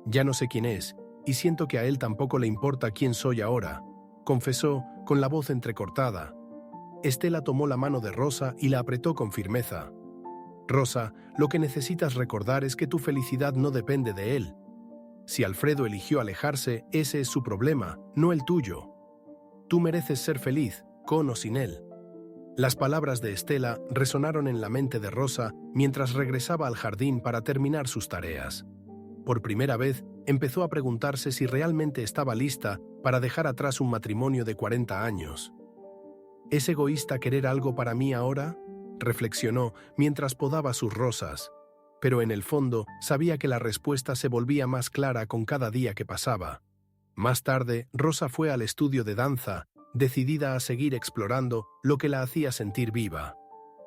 Ya no sé quién es, y siento que a él tampoco le importa quién soy ahora», confesó, con la voz entrecortada. Estela tomó la mano de Rosa y la apretó con firmeza. «Rosa, lo que necesitas recordar es que tu felicidad no depende de él. Si Alfredo eligió alejarse, ese es su problema, no el tuyo. Tú mereces ser feliz, con o sin él». Las palabras de Estela resonaron en la mente de Rosa mientras regresaba al jardín para terminar sus tareas. Por primera vez, empezó a preguntarse si realmente estaba lista para dejar atrás un matrimonio de 40 años. ¿Es egoísta querer algo para mí ahora?, reflexionó mientras podaba sus rosas. pero en el fondo sabía que la respuesta se volvía más clara con cada día que pasaba. Más tarde, Rosa fue al estudio de danza, decidida a seguir explorando lo que la hacía sentir viva.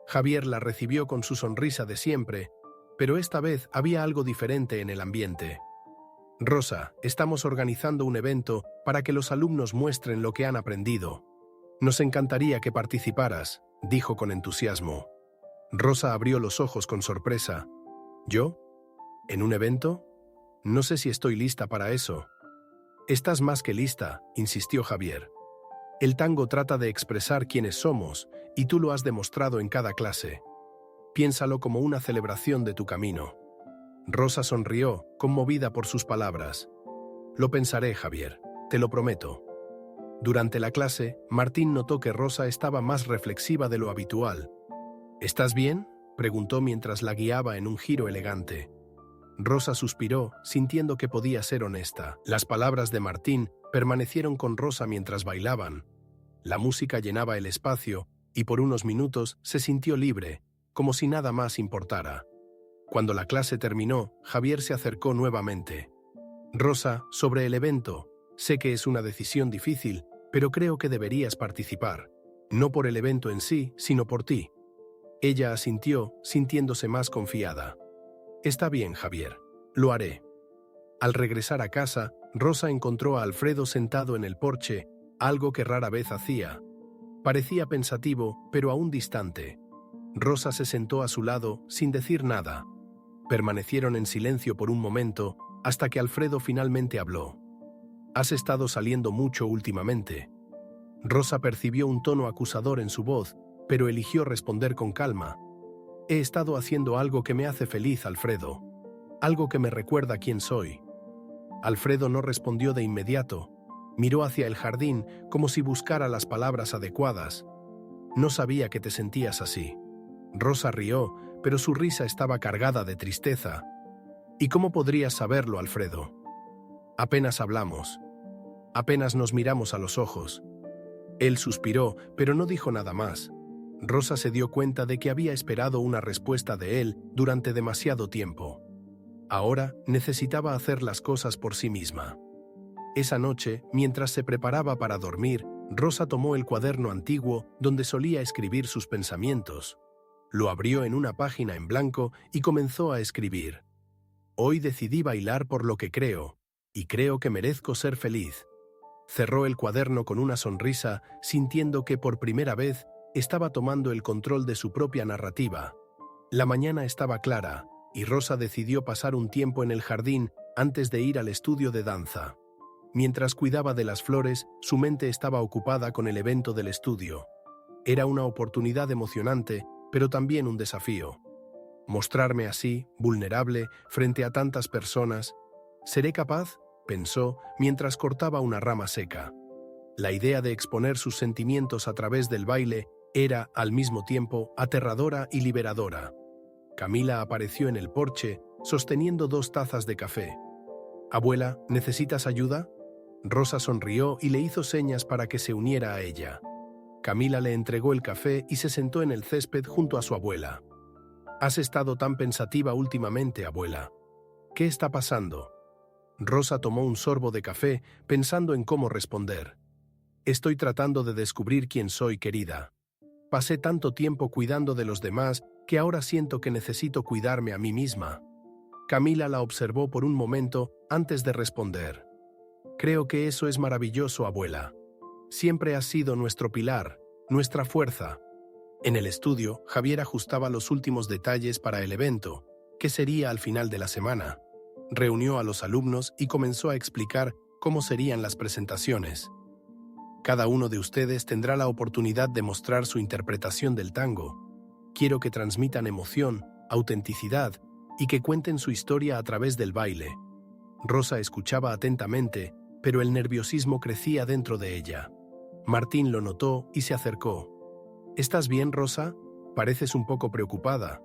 Javier la recibió con su sonrisa de siempre, pero esta vez había algo diferente en el ambiente. Rosa, estamos organizando un evento para que los alumnos muestren lo que han aprendido. Nos encantaría que participaras, dijo con entusiasmo. Rosa abrió los ojos con sorpresa. ¿Yo? ¿En un evento? No sé si estoy lista para eso. Estás más que lista, insistió Javier. El tango trata de expresar quiénes somos, y tú lo has demostrado en cada clase. Piénsalo como una celebración de tu camino. Rosa sonrió, conmovida por sus palabras. Lo pensaré, Javier, te lo prometo. Durante la clase, Martín notó que Rosa estaba más reflexiva de lo habitual. ¿Estás bien?, preguntó mientras la guiaba en un giro elegante. Rosa suspiró, sintiendo que podía ser honesta. Las palabras de Martín permanecieron con Rosa mientras bailaban. La música llenaba el espacio, y por unos minutos se sintió libre, como si nada más importara. Cuando la clase terminó, Javier se acercó nuevamente. Rosa, sobre el evento, sé que es una decisión difícil, pero creo que deberías participar. No por el evento en sí, sino por ti. Ella asintió, sintiéndose más confiada. Está bien, Javier. Lo haré. Al regresar a casa, Rosa encontró a Alfredo sentado en el porche, algo que rara vez hacía. Parecía pensativo, pero aún distante. Rosa se sentó a su lado, sin decir nada. Permanecieron en silencio por un momento, hasta que Alfredo finalmente habló. «Has estado saliendo mucho últimamente». Rosa percibió un tono acusador en su voz, pero eligió responder con calma. «He estado haciendo algo que me hace feliz, Alfredo. Algo que me recuerda quién soy». Alfredo no respondió de inmediato. Miró hacia el jardín como si buscara las palabras adecuadas. «No sabía que te sentías así». Rosa rió, pero su risa estaba cargada de tristeza. «¿Y cómo podrías saberlo, Alfredo? Apenas hablamos. Apenas nos miramos a los ojos». Él suspiró, pero no dijo nada más. Rosa se dio cuenta de que había esperado una respuesta de él durante demasiado tiempo. Ahora necesitaba hacer las cosas por sí misma. Esa noche, mientras se preparaba para dormir, Rosa tomó el cuaderno antiguo donde solía escribir sus pensamientos. Lo abrió en una página en blanco y comenzó a escribir. «Hoy decidí bailar por lo que creo, y creo que merezco ser feliz». Cerró el cuaderno con una sonrisa, sintiendo que por primera vez estaba tomando el control de su propia narrativa. La mañana estaba clara, y Rosa decidió pasar un tiempo en el jardín antes de ir al estudio de danza. Mientras cuidaba de las flores, su mente estaba ocupada con el evento del estudio. Era una oportunidad emocionante, pero también un desafío. Mostrarme así, vulnerable, frente a tantas personas. ¿Seré capaz?, pensó mientras cortaba una rama seca. La idea de exponer sus sentimientos a través del baile era, al mismo tiempo, aterradora y liberadora. Camila apareció en el porche, sosteniendo 2 tazas de café. «Abuela, ¿necesitas ayuda?». Rosa sonrió y le hizo señas para que se uniera a ella. Camila le entregó el café y se sentó en el césped junto a su abuela. «Has estado tan pensativa últimamente, abuela. ¿Qué está pasando?». Rosa tomó un sorbo de café, pensando en cómo responder. «Estoy tratando de descubrir quién soy, querida. Pasé tanto tiempo cuidando de los demás que ahora siento que necesito cuidarme a mí misma». Camila la observó por un momento antes de responder. «Creo que eso es maravilloso, abuela. Siempre has sido nuestro pilar, nuestra fuerza». En el estudio, Javier ajustaba los últimos detalles para el evento, que sería al final de la semana. Reunió a los alumnos y comenzó a explicar cómo serían las presentaciones. «Cada uno de ustedes tendrá la oportunidad de mostrar su interpretación del tango. Quiero que transmitan emoción, autenticidad y que cuenten su historia a través del baile». Rosa escuchaba atentamente, pero el nerviosismo crecía dentro de ella. Martín lo notó y se acercó. «¿Estás bien, Rosa? Pareces un poco preocupada».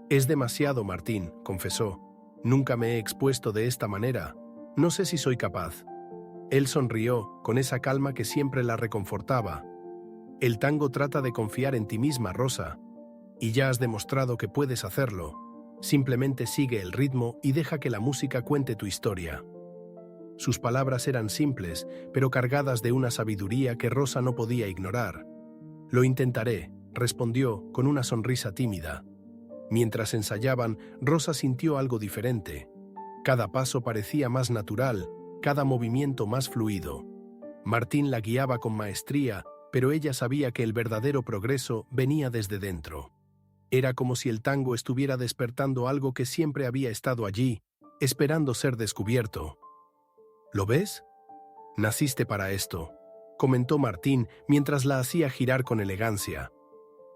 «Es demasiado, Martín», confesó. «Nunca me he expuesto de esta manera. No sé si soy capaz». Él sonrió, con esa calma que siempre la reconfortaba. «El tango trata de confiar en ti misma, Rosa. Y ya has demostrado que puedes hacerlo. Simplemente sigue el ritmo y deja que la música cuente tu historia. Sus palabras eran simples, pero cargadas de una sabiduría que Rosa no podía ignorar. Lo intentaré, respondió con una sonrisa tímida. Mientras ensayaban, Rosa sintió algo diferente. Cada paso parecía más natural, cada movimiento más fluido. Martín la guiaba con maestría, pero ella sabía que el verdadero progreso venía desde dentro. Era como si el tango estuviera despertando algo que siempre había estado allí, esperando ser descubierto. ¿Lo ves? Naciste para esto, comentó Martín mientras la hacía girar con elegancia.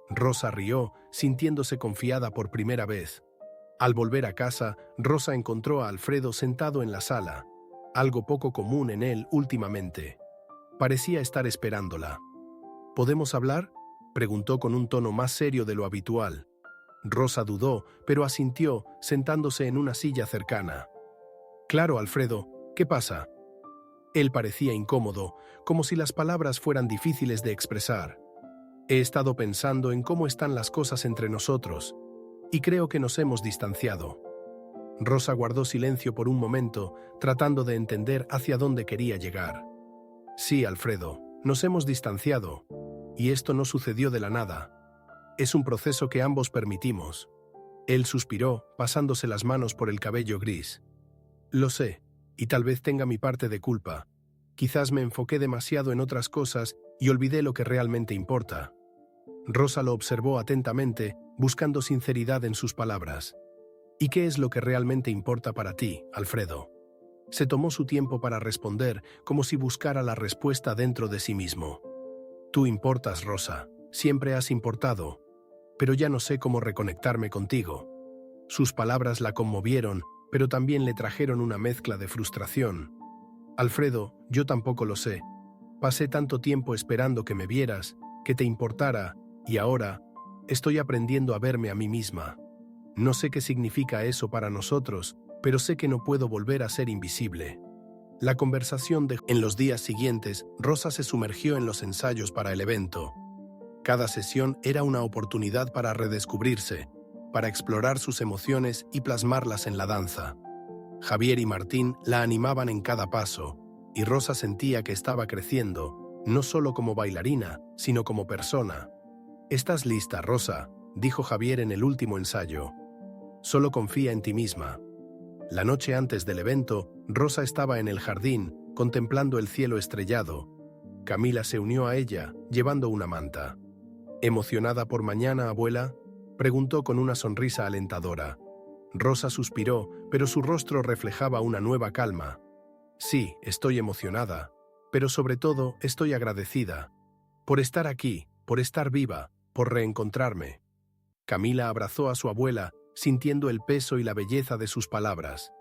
Rosa rió, sintiéndose confiada por primera vez. Al volver a casa, Rosa encontró a Alfredo sentado en la sala, algo poco común en él últimamente. Parecía estar esperándola. ¿Podemos hablar?, preguntó con un tono más serio de lo habitual. Rosa dudó, pero asintió, sentándose en una silla cercana. Claro, Alfredo, ¿qué pasa? Él parecía incómodo, como si las palabras fueran difíciles de expresar. He estado pensando en cómo están las cosas entre nosotros, y creo que nos hemos distanciado. Rosa guardó silencio por un momento, tratando de entender hacia dónde quería llegar. Sí, Alfredo, nos hemos distanciado, y esto no sucedió de la nada. Es un proceso que ambos permitimos. Él suspiró, pasándose las manos por el cabello gris. Lo sé, y tal vez tenga mi parte de culpa. Quizás me enfoqué demasiado en otras cosas y olvidé lo que realmente importa. Rosa lo observó atentamente, buscando sinceridad en sus palabras. ¿Y qué es lo que realmente importa para ti, Alfredo? Se tomó su tiempo para responder, como si buscara la respuesta dentro de sí mismo. Tú importas, Rosa, siempre has importado, pero ya no sé cómo reconectarme contigo. Sus palabras la conmovieron, pero también le trajeron una mezcla de frustración. Alfredo, yo tampoco lo sé. Pasé tanto tiempo esperando que me vieras, que te importara, y ahora estoy aprendiendo a verme a mí misma. No sé qué significa eso para nosotros, pero sé que no puedo volver a ser invisible. La conversación dejó. En los días siguientes, Rosa se sumergió en los ensayos para el evento. Cada sesión era una oportunidad para redescubrirse, para explorar sus emociones y plasmarlas en la danza. Javier y Martín la animaban en cada paso, y Rosa sentía que estaba creciendo, no solo como bailarina, sino como persona. «¿Estás lista, Rosa?», dijo Javier en el último ensayo. «Solo confía en ti misma». La noche antes del evento, Rosa estaba en el jardín, contemplando el cielo estrellado. Camila se unió a ella, llevando una manta. «¿Emocionada por mañana, abuela?», preguntó con una sonrisa alentadora. Rosa suspiró, pero su rostro reflejaba una nueva calma. «Sí, estoy emocionada, pero sobre todo estoy agradecida. Por estar aquí, por estar viva, por reencontrarme». Camila abrazó a su abuela, sintiendo el peso y la belleza de sus palabras.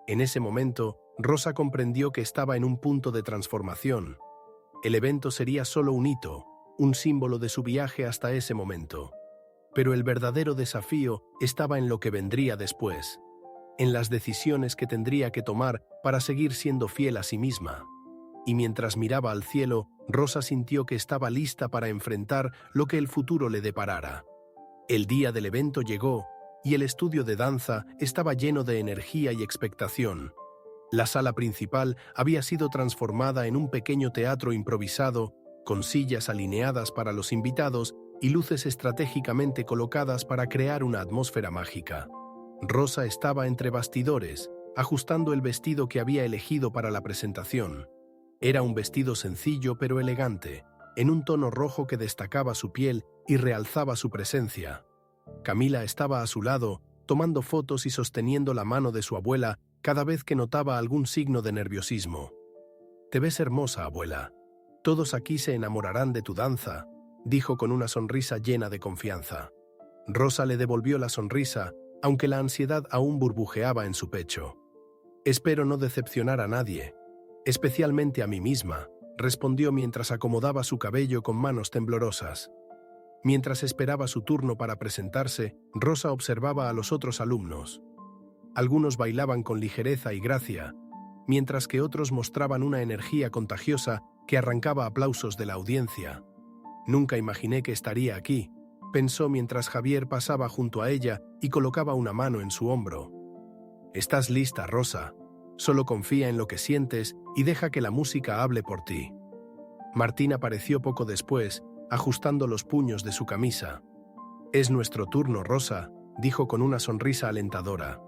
En ese momento, Rosa comprendió que estaba en un punto de transformación. El evento sería solo un hito, un símbolo de su viaje hasta ese momento. Pero el verdadero desafío estaba en lo que vendría después, en las decisiones que tendría que tomar para seguir siendo fiel a sí misma. Y mientras miraba al cielo, Rosa sintió que estaba lista para enfrentar lo que el futuro le deparara. El día del evento llegó, y el estudio de danza estaba lleno de energía y expectación. La sala principal había sido transformada en un pequeño teatro improvisado, con sillas alineadas para los invitados y luces estratégicamente colocadas para crear una atmósfera mágica. Rosa estaba entre bastidores, ajustando el vestido que había elegido para la presentación. Era un vestido sencillo pero elegante, en un tono rojo que destacaba su piel y realzaba su presencia. Camila estaba a su lado, tomando fotos y sosteniendo la mano de su abuela cada vez que notaba algún signo de nerviosismo. «Te ves hermosa, abuela. Todos aquí se enamorarán de tu danza», dijo con una sonrisa llena de confianza. Rosa le devolvió la sonrisa, aunque la ansiedad aún burbujeaba en su pecho. «Espero no decepcionar a nadie, especialmente a mí misma», respondió mientras acomodaba su cabello con manos temblorosas. Mientras esperaba su turno para presentarse, Rosa observaba a los otros alumnos. Algunos bailaban con ligereza y gracia, mientras que otros mostraban una energía contagiosa que arrancaba aplausos de la audiencia. «Nunca imaginé que estaría aquí», pensó mientras Javier pasaba junto a ella y colocaba una mano en su hombro. Estás lista, Rosa. Solo confía en lo que sientes y deja que la música hable por ti. Martín apareció poco después, ajustando los puños de su camisa. Es nuestro turno, Rosa, dijo con una sonrisa alentadora.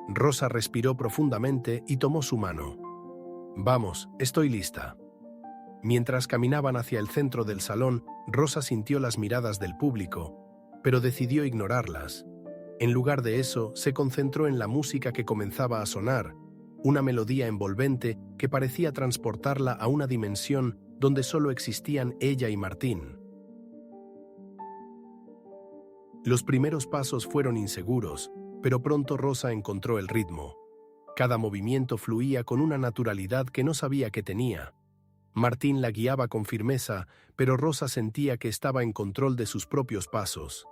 Rosa respiró profundamente y tomó su mano. Vamos, estoy lista. Mientras caminaban hacia el centro del salón, Rosa sintió las miradas del público, pero decidió ignorarlas. En lugar de eso, se concentró en la música que comenzaba a sonar, una melodía envolvente que parecía transportarla a una dimensión donde solo existían ella y Martín. Los primeros pasos fueron inseguros, pero pronto Rosa encontró el ritmo. Cada movimiento fluía con una naturalidad que no sabía que tenía. Martín la guiaba con firmeza, pero Rosa sentía que estaba en control de sus propios pasos.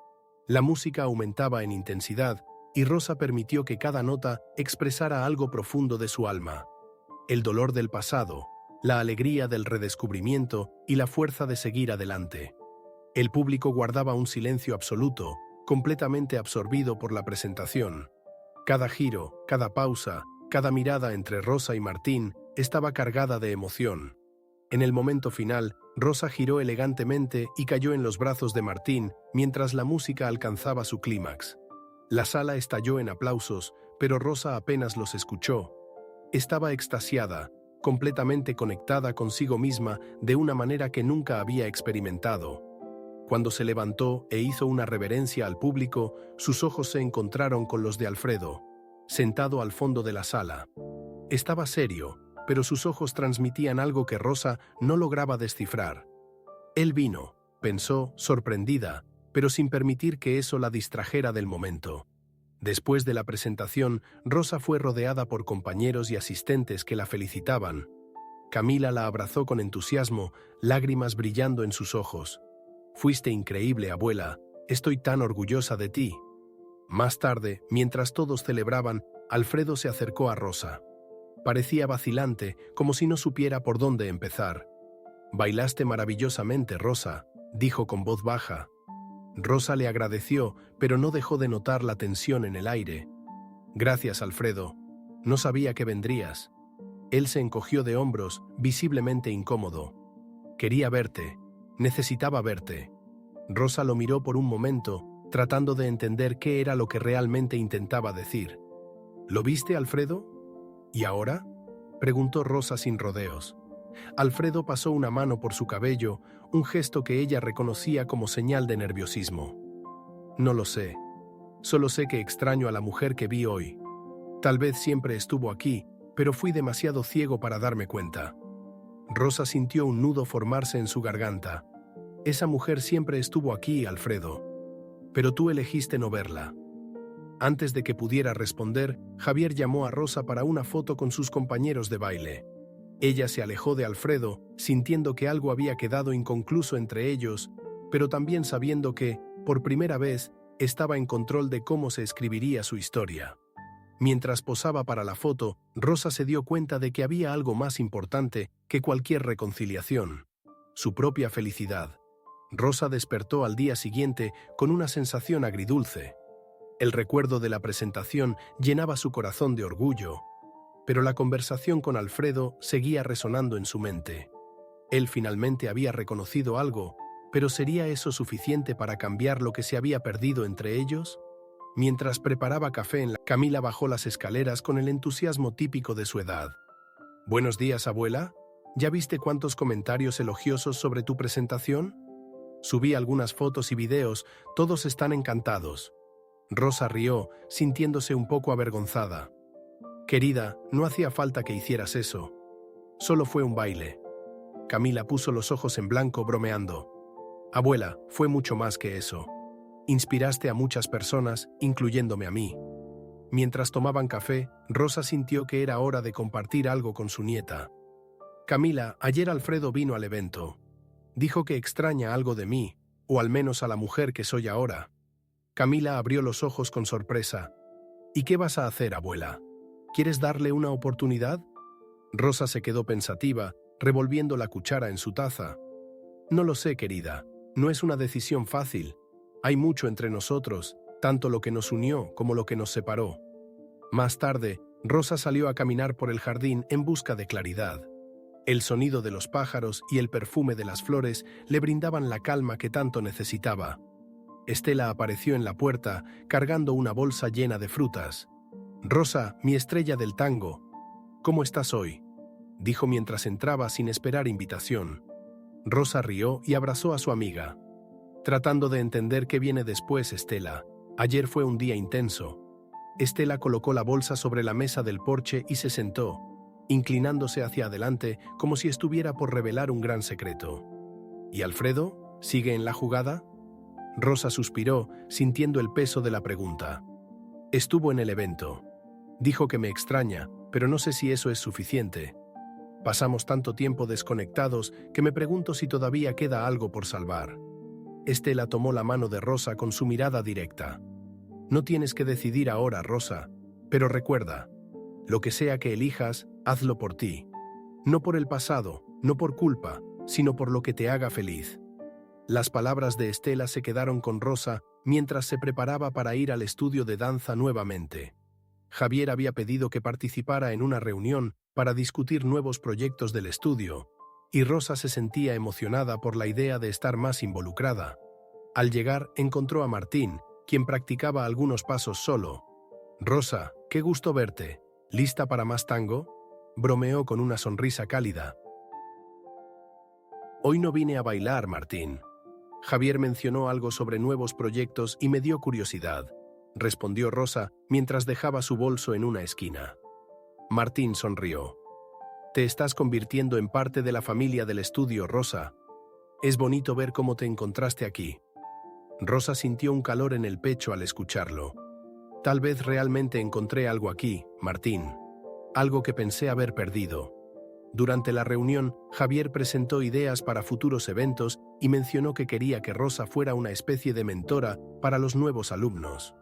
La música aumentaba en intensidad y Rosa permitió que cada nota expresara algo profundo de su alma. El dolor del pasado, la alegría del redescubrimiento y la fuerza de seguir adelante. El público guardaba un silencio absoluto, completamente absorbido por la presentación. Cada giro, cada pausa, cada mirada entre Rosa y Martín estaba cargada de emoción. En el momento final, Rosa giró elegantemente y cayó en los brazos de Martín mientras la música alcanzaba su clímax. La sala estalló en aplausos, pero Rosa apenas los escuchó. Estaba extasiada, completamente conectada consigo misma de una manera que nunca había experimentado. Cuando se levantó e hizo una reverencia al público, sus ojos se encontraron con los de Alfredo, sentado al fondo de la sala. Estaba serio, pero sus ojos transmitían algo que Rosa no lograba descifrar. Él vino, pensó, sorprendida, pero sin permitir que eso la distrajera del momento. Después de la presentación, Rosa fue rodeada por compañeros y asistentes que la felicitaban. Camila la abrazó con entusiasmo, lágrimas brillando en sus ojos. Fuiste increíble, abuela. Estoy tan orgullosa de ti. Más tarde, mientras todos celebraban, Alfredo se acercó a Rosa. Parecía vacilante, como si no supiera por dónde empezar. Bailaste maravillosamente, Rosa, dijo con voz baja. Rosa le agradeció, pero no dejó de notar la tensión en el aire. Gracias, Alfredo. No sabía que vendrías. Él se encogió de hombros, visiblemente incómodo. Quería verte. Necesitaba verte. Rosa lo miró por un momento, tratando de entender qué era lo que realmente intentaba decir. ¿Lo viste, Alfredo? ¿Y ahora?, preguntó Rosa sin rodeos. Alfredo pasó una mano por su cabello, un gesto que ella reconocía como señal de nerviosismo. No lo sé. Solo sé que extraño a la mujer que vi hoy. Tal vez siempre estuvo aquí, pero fui demasiado ciego para darme cuenta. Rosa sintió un nudo formarse en su garganta. Esa mujer siempre estuvo aquí, Alfredo. Pero tú elegiste no verla. Antes de que pudiera responder, Javier llamó a Rosa para una foto con sus compañeros de baile. Ella se alejó de Alfredo, sintiendo que algo había quedado inconcluso entre ellos, pero también sabiendo que, por primera vez, estaba en control de cómo se escribiría su historia. Mientras posaba para la foto, Rosa se dio cuenta de que había algo más importante que cualquier reconciliación: su propia felicidad. Rosa despertó al día siguiente con una sensación agridulce. El recuerdo de la presentación llenaba su corazón de orgullo, pero la conversación con Alfredo seguía resonando en su mente. Él finalmente había reconocido algo, pero ¿sería eso suficiente para cambiar lo que se había perdido entre ellos? Mientras preparaba café Camila bajó las escaleras con el entusiasmo típico de su edad. «Buenos días, abuela. ¿Ya viste cuántos comentarios elogiosos sobre tu presentación? Subí algunas fotos y videos, todos están encantados». Rosa rió, sintiéndose un poco avergonzada. «Querida, no hacía falta que hicieras eso. Solo fue un baile». Camila puso los ojos en blanco bromeando. «Abuela, fue mucho más que eso. Inspiraste a muchas personas, incluyéndome a mí». Mientras tomaban café, Rosa sintió que era hora de compartir algo con su nieta. «Camila, ayer Alfredo vino al evento. Dijo que extraña algo de mí, o al menos a la mujer que soy ahora». Camila abrió los ojos con sorpresa. «¿Y qué vas a hacer, abuela? ¿Quieres darle una oportunidad?». Rosa se quedó pensativa, revolviendo la cuchara en su taza. «No lo sé, querida. No es una decisión fácil. Hay mucho entre nosotros, tanto lo que nos unió como lo que nos separó. Más tarde, Rosa salió a caminar por el jardín en busca de claridad. El sonido de los pájaros y el perfume de las flores le brindaban la calma que tanto necesitaba. Estela apareció en la puerta, cargando una bolsa llena de frutas. «Rosa, mi estrella del tango, ¿cómo estás hoy?», dijo mientras entraba sin esperar invitación. Rosa rió y abrazó a su amiga. «Tratando de entender qué viene después, Estela. Ayer fue un día intenso». Estela colocó la bolsa sobre la mesa del porche y se sentó, inclinándose hacia adelante como si estuviera por revelar un gran secreto. «¿Y Alfredo? ¿Sigue en la jugada?». Rosa suspiró, sintiendo el peso de la pregunta. «Estuvo en el evento. Dijo que me extraña, pero no sé si eso es suficiente. Pasamos tanto tiempo desconectados que me pregunto si todavía queda algo por salvar». Estela tomó la mano de Rosa con su mirada directa. «No tienes que decidir ahora, Rosa, pero recuerda, lo que sea que elijas, hazlo por ti. No por el pasado, no por culpa, sino por lo que te haga feliz». Las palabras de Estela se quedaron con Rosa mientras se preparaba para ir al estudio de danza nuevamente. Javier había pedido que participara en una reunión para discutir nuevos proyectos del estudio, y Rosa se sentía emocionada por la idea de estar más involucrada. Al llegar, encontró a Martín, quien practicaba algunos pasos solo. «Rosa, qué gusto verte. ¿Lista para más tango?», bromeó con una sonrisa cálida. «Hoy no vine a bailar, Martín». Javier mencionó algo sobre nuevos proyectos y me dio curiosidad, respondió Rosa mientras dejaba su bolso en una esquina. Martín sonrió. «Te estás convirtiendo en parte de la familia del estudio, Rosa. Es bonito ver cómo te encontraste aquí». Rosa sintió un calor en el pecho al escucharlo. «Tal vez realmente encontré algo aquí, Martín. Algo que pensé haber perdido». Durante la reunión, Javier presentó ideas para futuros eventos y mencionó que quería que Rosa fuera una especie de mentora para los nuevos alumnos.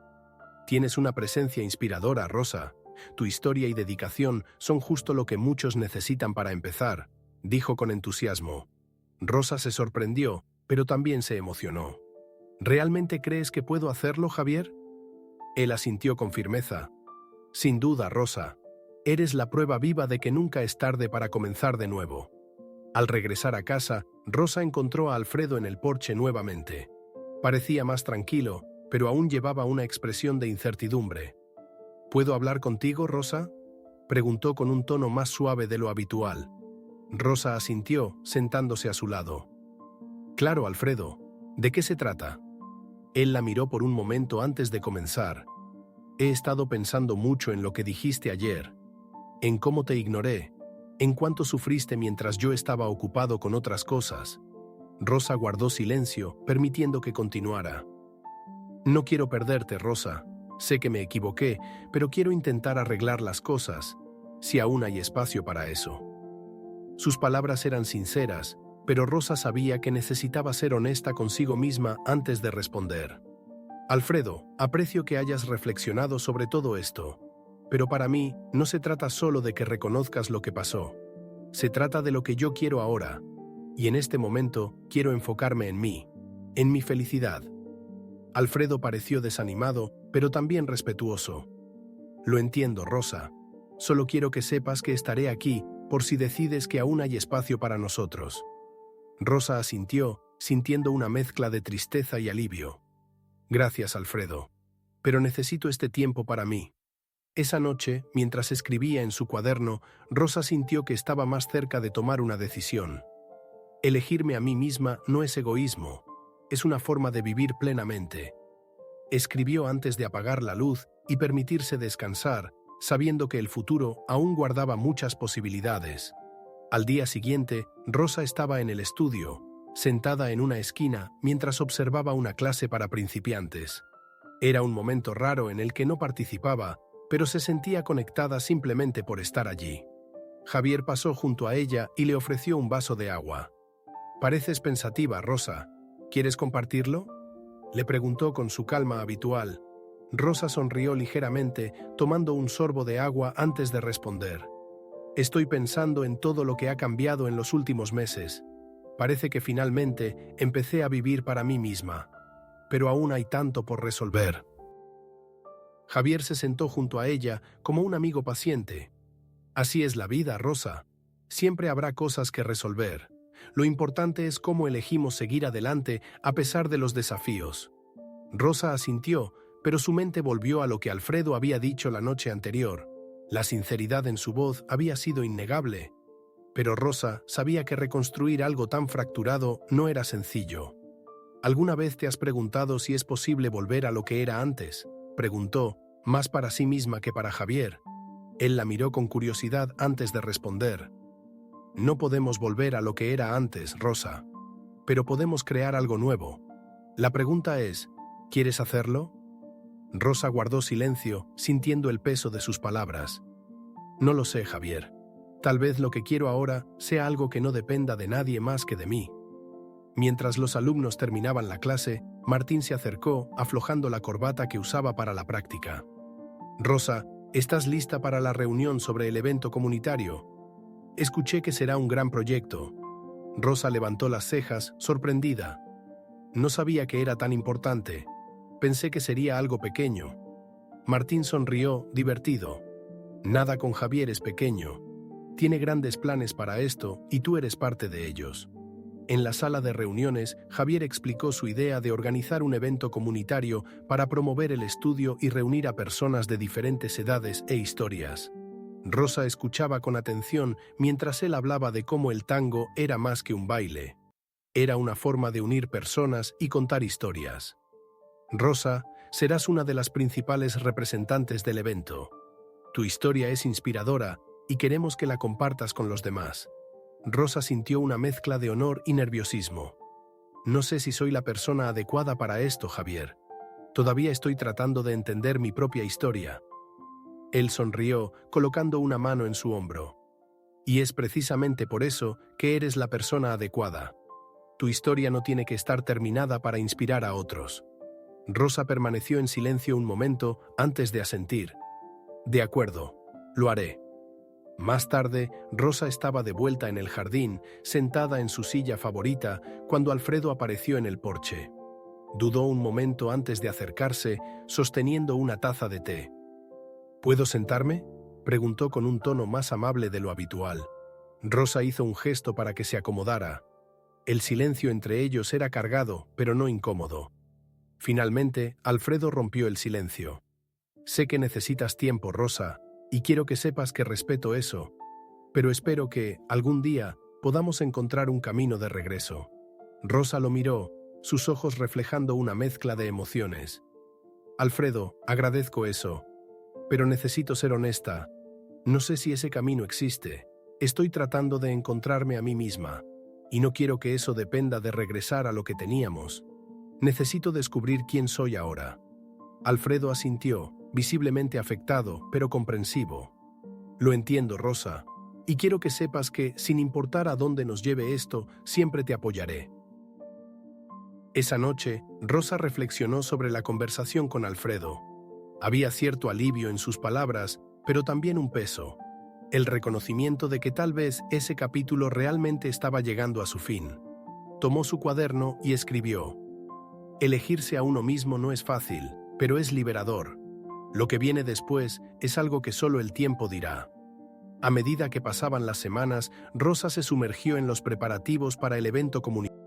«Tienes una presencia inspiradora, Rosa. Tu historia y dedicación son justo lo que muchos necesitan para empezar», dijo con entusiasmo. Rosa se sorprendió, pero también se emocionó. «¿Realmente crees que puedo hacerlo, Javier?». Él asintió con firmeza. «Sin duda, Rosa. Eres la prueba viva de que nunca es tarde para comenzar de nuevo». Al regresar a casa, Rosa encontró a Alfredo en el porche nuevamente. Parecía más tranquilo, pero aún llevaba una expresión de incertidumbre. «¿Puedo hablar contigo, Rosa?», preguntó con un tono más suave de lo habitual. Rosa asintió, sentándose a su lado. «Claro, Alfredo. ¿De qué se trata?». Él la miró por un momento antes de comenzar. «He estado pensando mucho en lo que dijiste ayer, en cómo te ignoré, en cuánto sufriste mientras yo estaba ocupado con otras cosas». Rosa guardó silencio, permitiendo que continuara. «No quiero perderte, Rosa. Sé que me equivoqué, pero quiero intentar arreglar las cosas, si aún hay espacio para eso». Sus palabras eran sinceras, pero Rosa sabía que necesitaba ser honesta consigo misma antes de responder. «Alfredo, aprecio que hayas reflexionado sobre todo esto. Pero para mí, no se trata solo de que reconozcas lo que pasó. Se trata de lo que yo quiero ahora. Y en este momento, quiero enfocarme en mí, en mi felicidad». Alfredo pareció desanimado, pero también respetuoso. «Lo entiendo, Rosa. Solo quiero que sepas que estaré aquí por si decides que aún hay espacio para nosotros». Rosa asintió, sintiendo una mezcla de tristeza y alivio. «Gracias, Alfredo. Pero necesito este tiempo para mí». Esa noche, mientras escribía en su cuaderno, Rosa sintió que estaba más cerca de tomar una decisión. «Elegirme a mí misma no es egoísmo, es una forma de vivir plenamente». Escribió antes de apagar la luz y permitirse descansar, sabiendo que el futuro aún guardaba muchas posibilidades. Al día siguiente, Rosa estaba en el estudio, sentada en una esquina mientras observaba una clase para principiantes. Era un momento raro en el que no participaba, pero se sentía conectada simplemente por estar allí. Javier pasó junto a ella y le ofreció un vaso de agua. «Pareces pensativa, Rosa. ¿Quieres compartirlo?», le preguntó con su calma habitual. Rosa sonrió ligeramente, tomando un sorbo de agua antes de responder. «Estoy pensando en todo lo que ha cambiado en los últimos meses. Parece que finalmente empecé a vivir para mí misma». pero aún hay tanto por resolver. Javier se sentó junto a ella como un amigo paciente. Así es la vida, Rosa. Siempre habrá cosas que resolver. Lo importante es cómo elegimos seguir adelante a pesar de los desafíos. Rosa asintió, pero su mente volvió a lo que Alfredo había dicho la noche anterior. La sinceridad en su voz había sido innegable. Pero Rosa sabía que reconstruir algo tan fracturado no era sencillo. ¿Alguna vez te has preguntado si es posible volver a lo que era antes?, preguntó, más para sí misma que para Javier. Él la miró con curiosidad antes de responder. No podemos volver a lo que era antes, Rosa, pero podemos crear algo nuevo. La pregunta es, ¿quieres hacerlo? Rosa guardó silencio, sintiendo el peso de sus palabras. No lo sé, Javier. Tal vez lo que quiero ahora sea algo que no dependa de nadie más que de mí. Mientras los alumnos terminaban la clase, Martín se acercó, aflojando la corbata que usaba para la práctica. Rosa, ¿estás lista para la reunión sobre el evento comunitario? Escuché que será un gran proyecto. Rosa levantó las cejas, sorprendida. No sabía que era tan importante. Pensé que sería algo pequeño. Martín sonrió, divertido. Nada con Javier es pequeño. Tiene grandes planes para esto y tú eres parte de ellos. En la sala de reuniones, Javier explicó su idea de organizar un evento comunitario para promover el estudio y reunir a personas de diferentes edades e historias. Rosa escuchaba con atención mientras él hablaba de cómo el tango era más que un baile. Era una forma de unir personas y contar historias. Rosa, serás una de las principales representantes del evento. Tu historia es inspiradora y queremos que la compartas con los demás. Rosa sintió una mezcla de honor y nerviosismo. No sé si soy la persona adecuada para esto, Javier. Todavía estoy tratando de entender mi propia historia. Él sonrió, colocando una mano en su hombro. Y es precisamente por eso que eres la persona adecuada. Tu historia no tiene que estar terminada para inspirar a otros. Rosa permaneció en silencio un momento antes de asentir. De acuerdo, lo haré. Más tarde, Rosa estaba de vuelta en el jardín, sentada en su silla favorita, cuando Alfredo apareció en el porche. Dudó un momento antes de acercarse, sosteniendo una taza de té. ¿Puedo sentarme?, preguntó con un tono más amable de lo habitual. Rosa hizo un gesto para que se acomodara. El silencio entre ellos era cargado, pero no incómodo. Finalmente, Alfredo rompió el silencio. Sé que necesitas tiempo, Rosa, y quiero que sepas que respeto eso, pero espero que, algún día, podamos encontrar un camino de regreso. Rosa lo miró, sus ojos reflejando una mezcla de emociones. Alfredo, agradezco eso, pero necesito ser honesta. No sé si ese camino existe. Estoy tratando de encontrarme a mí misma, y no quiero que eso dependa de regresar a lo que teníamos. Necesito descubrir quién soy ahora. Alfredo asintió, visiblemente afectado, pero comprensivo. Lo entiendo, Rosa, y quiero que sepas que, sin importar a dónde nos lleve esto, siempre te apoyaré. Esa noche, Rosa reflexionó sobre la conversación con Alfredo. Había cierto alivio en sus palabras, pero también un peso. El reconocimiento de que tal vez ese capítulo realmente estaba llegando a su fin. Tomó su cuaderno y escribió: elegirse a uno mismo no es fácil, pero es liberador. Lo que viene después es algo que solo el tiempo dirá. A medida que pasaban las semanas, Rosa se sumergió en los preparativos para el evento comunitario.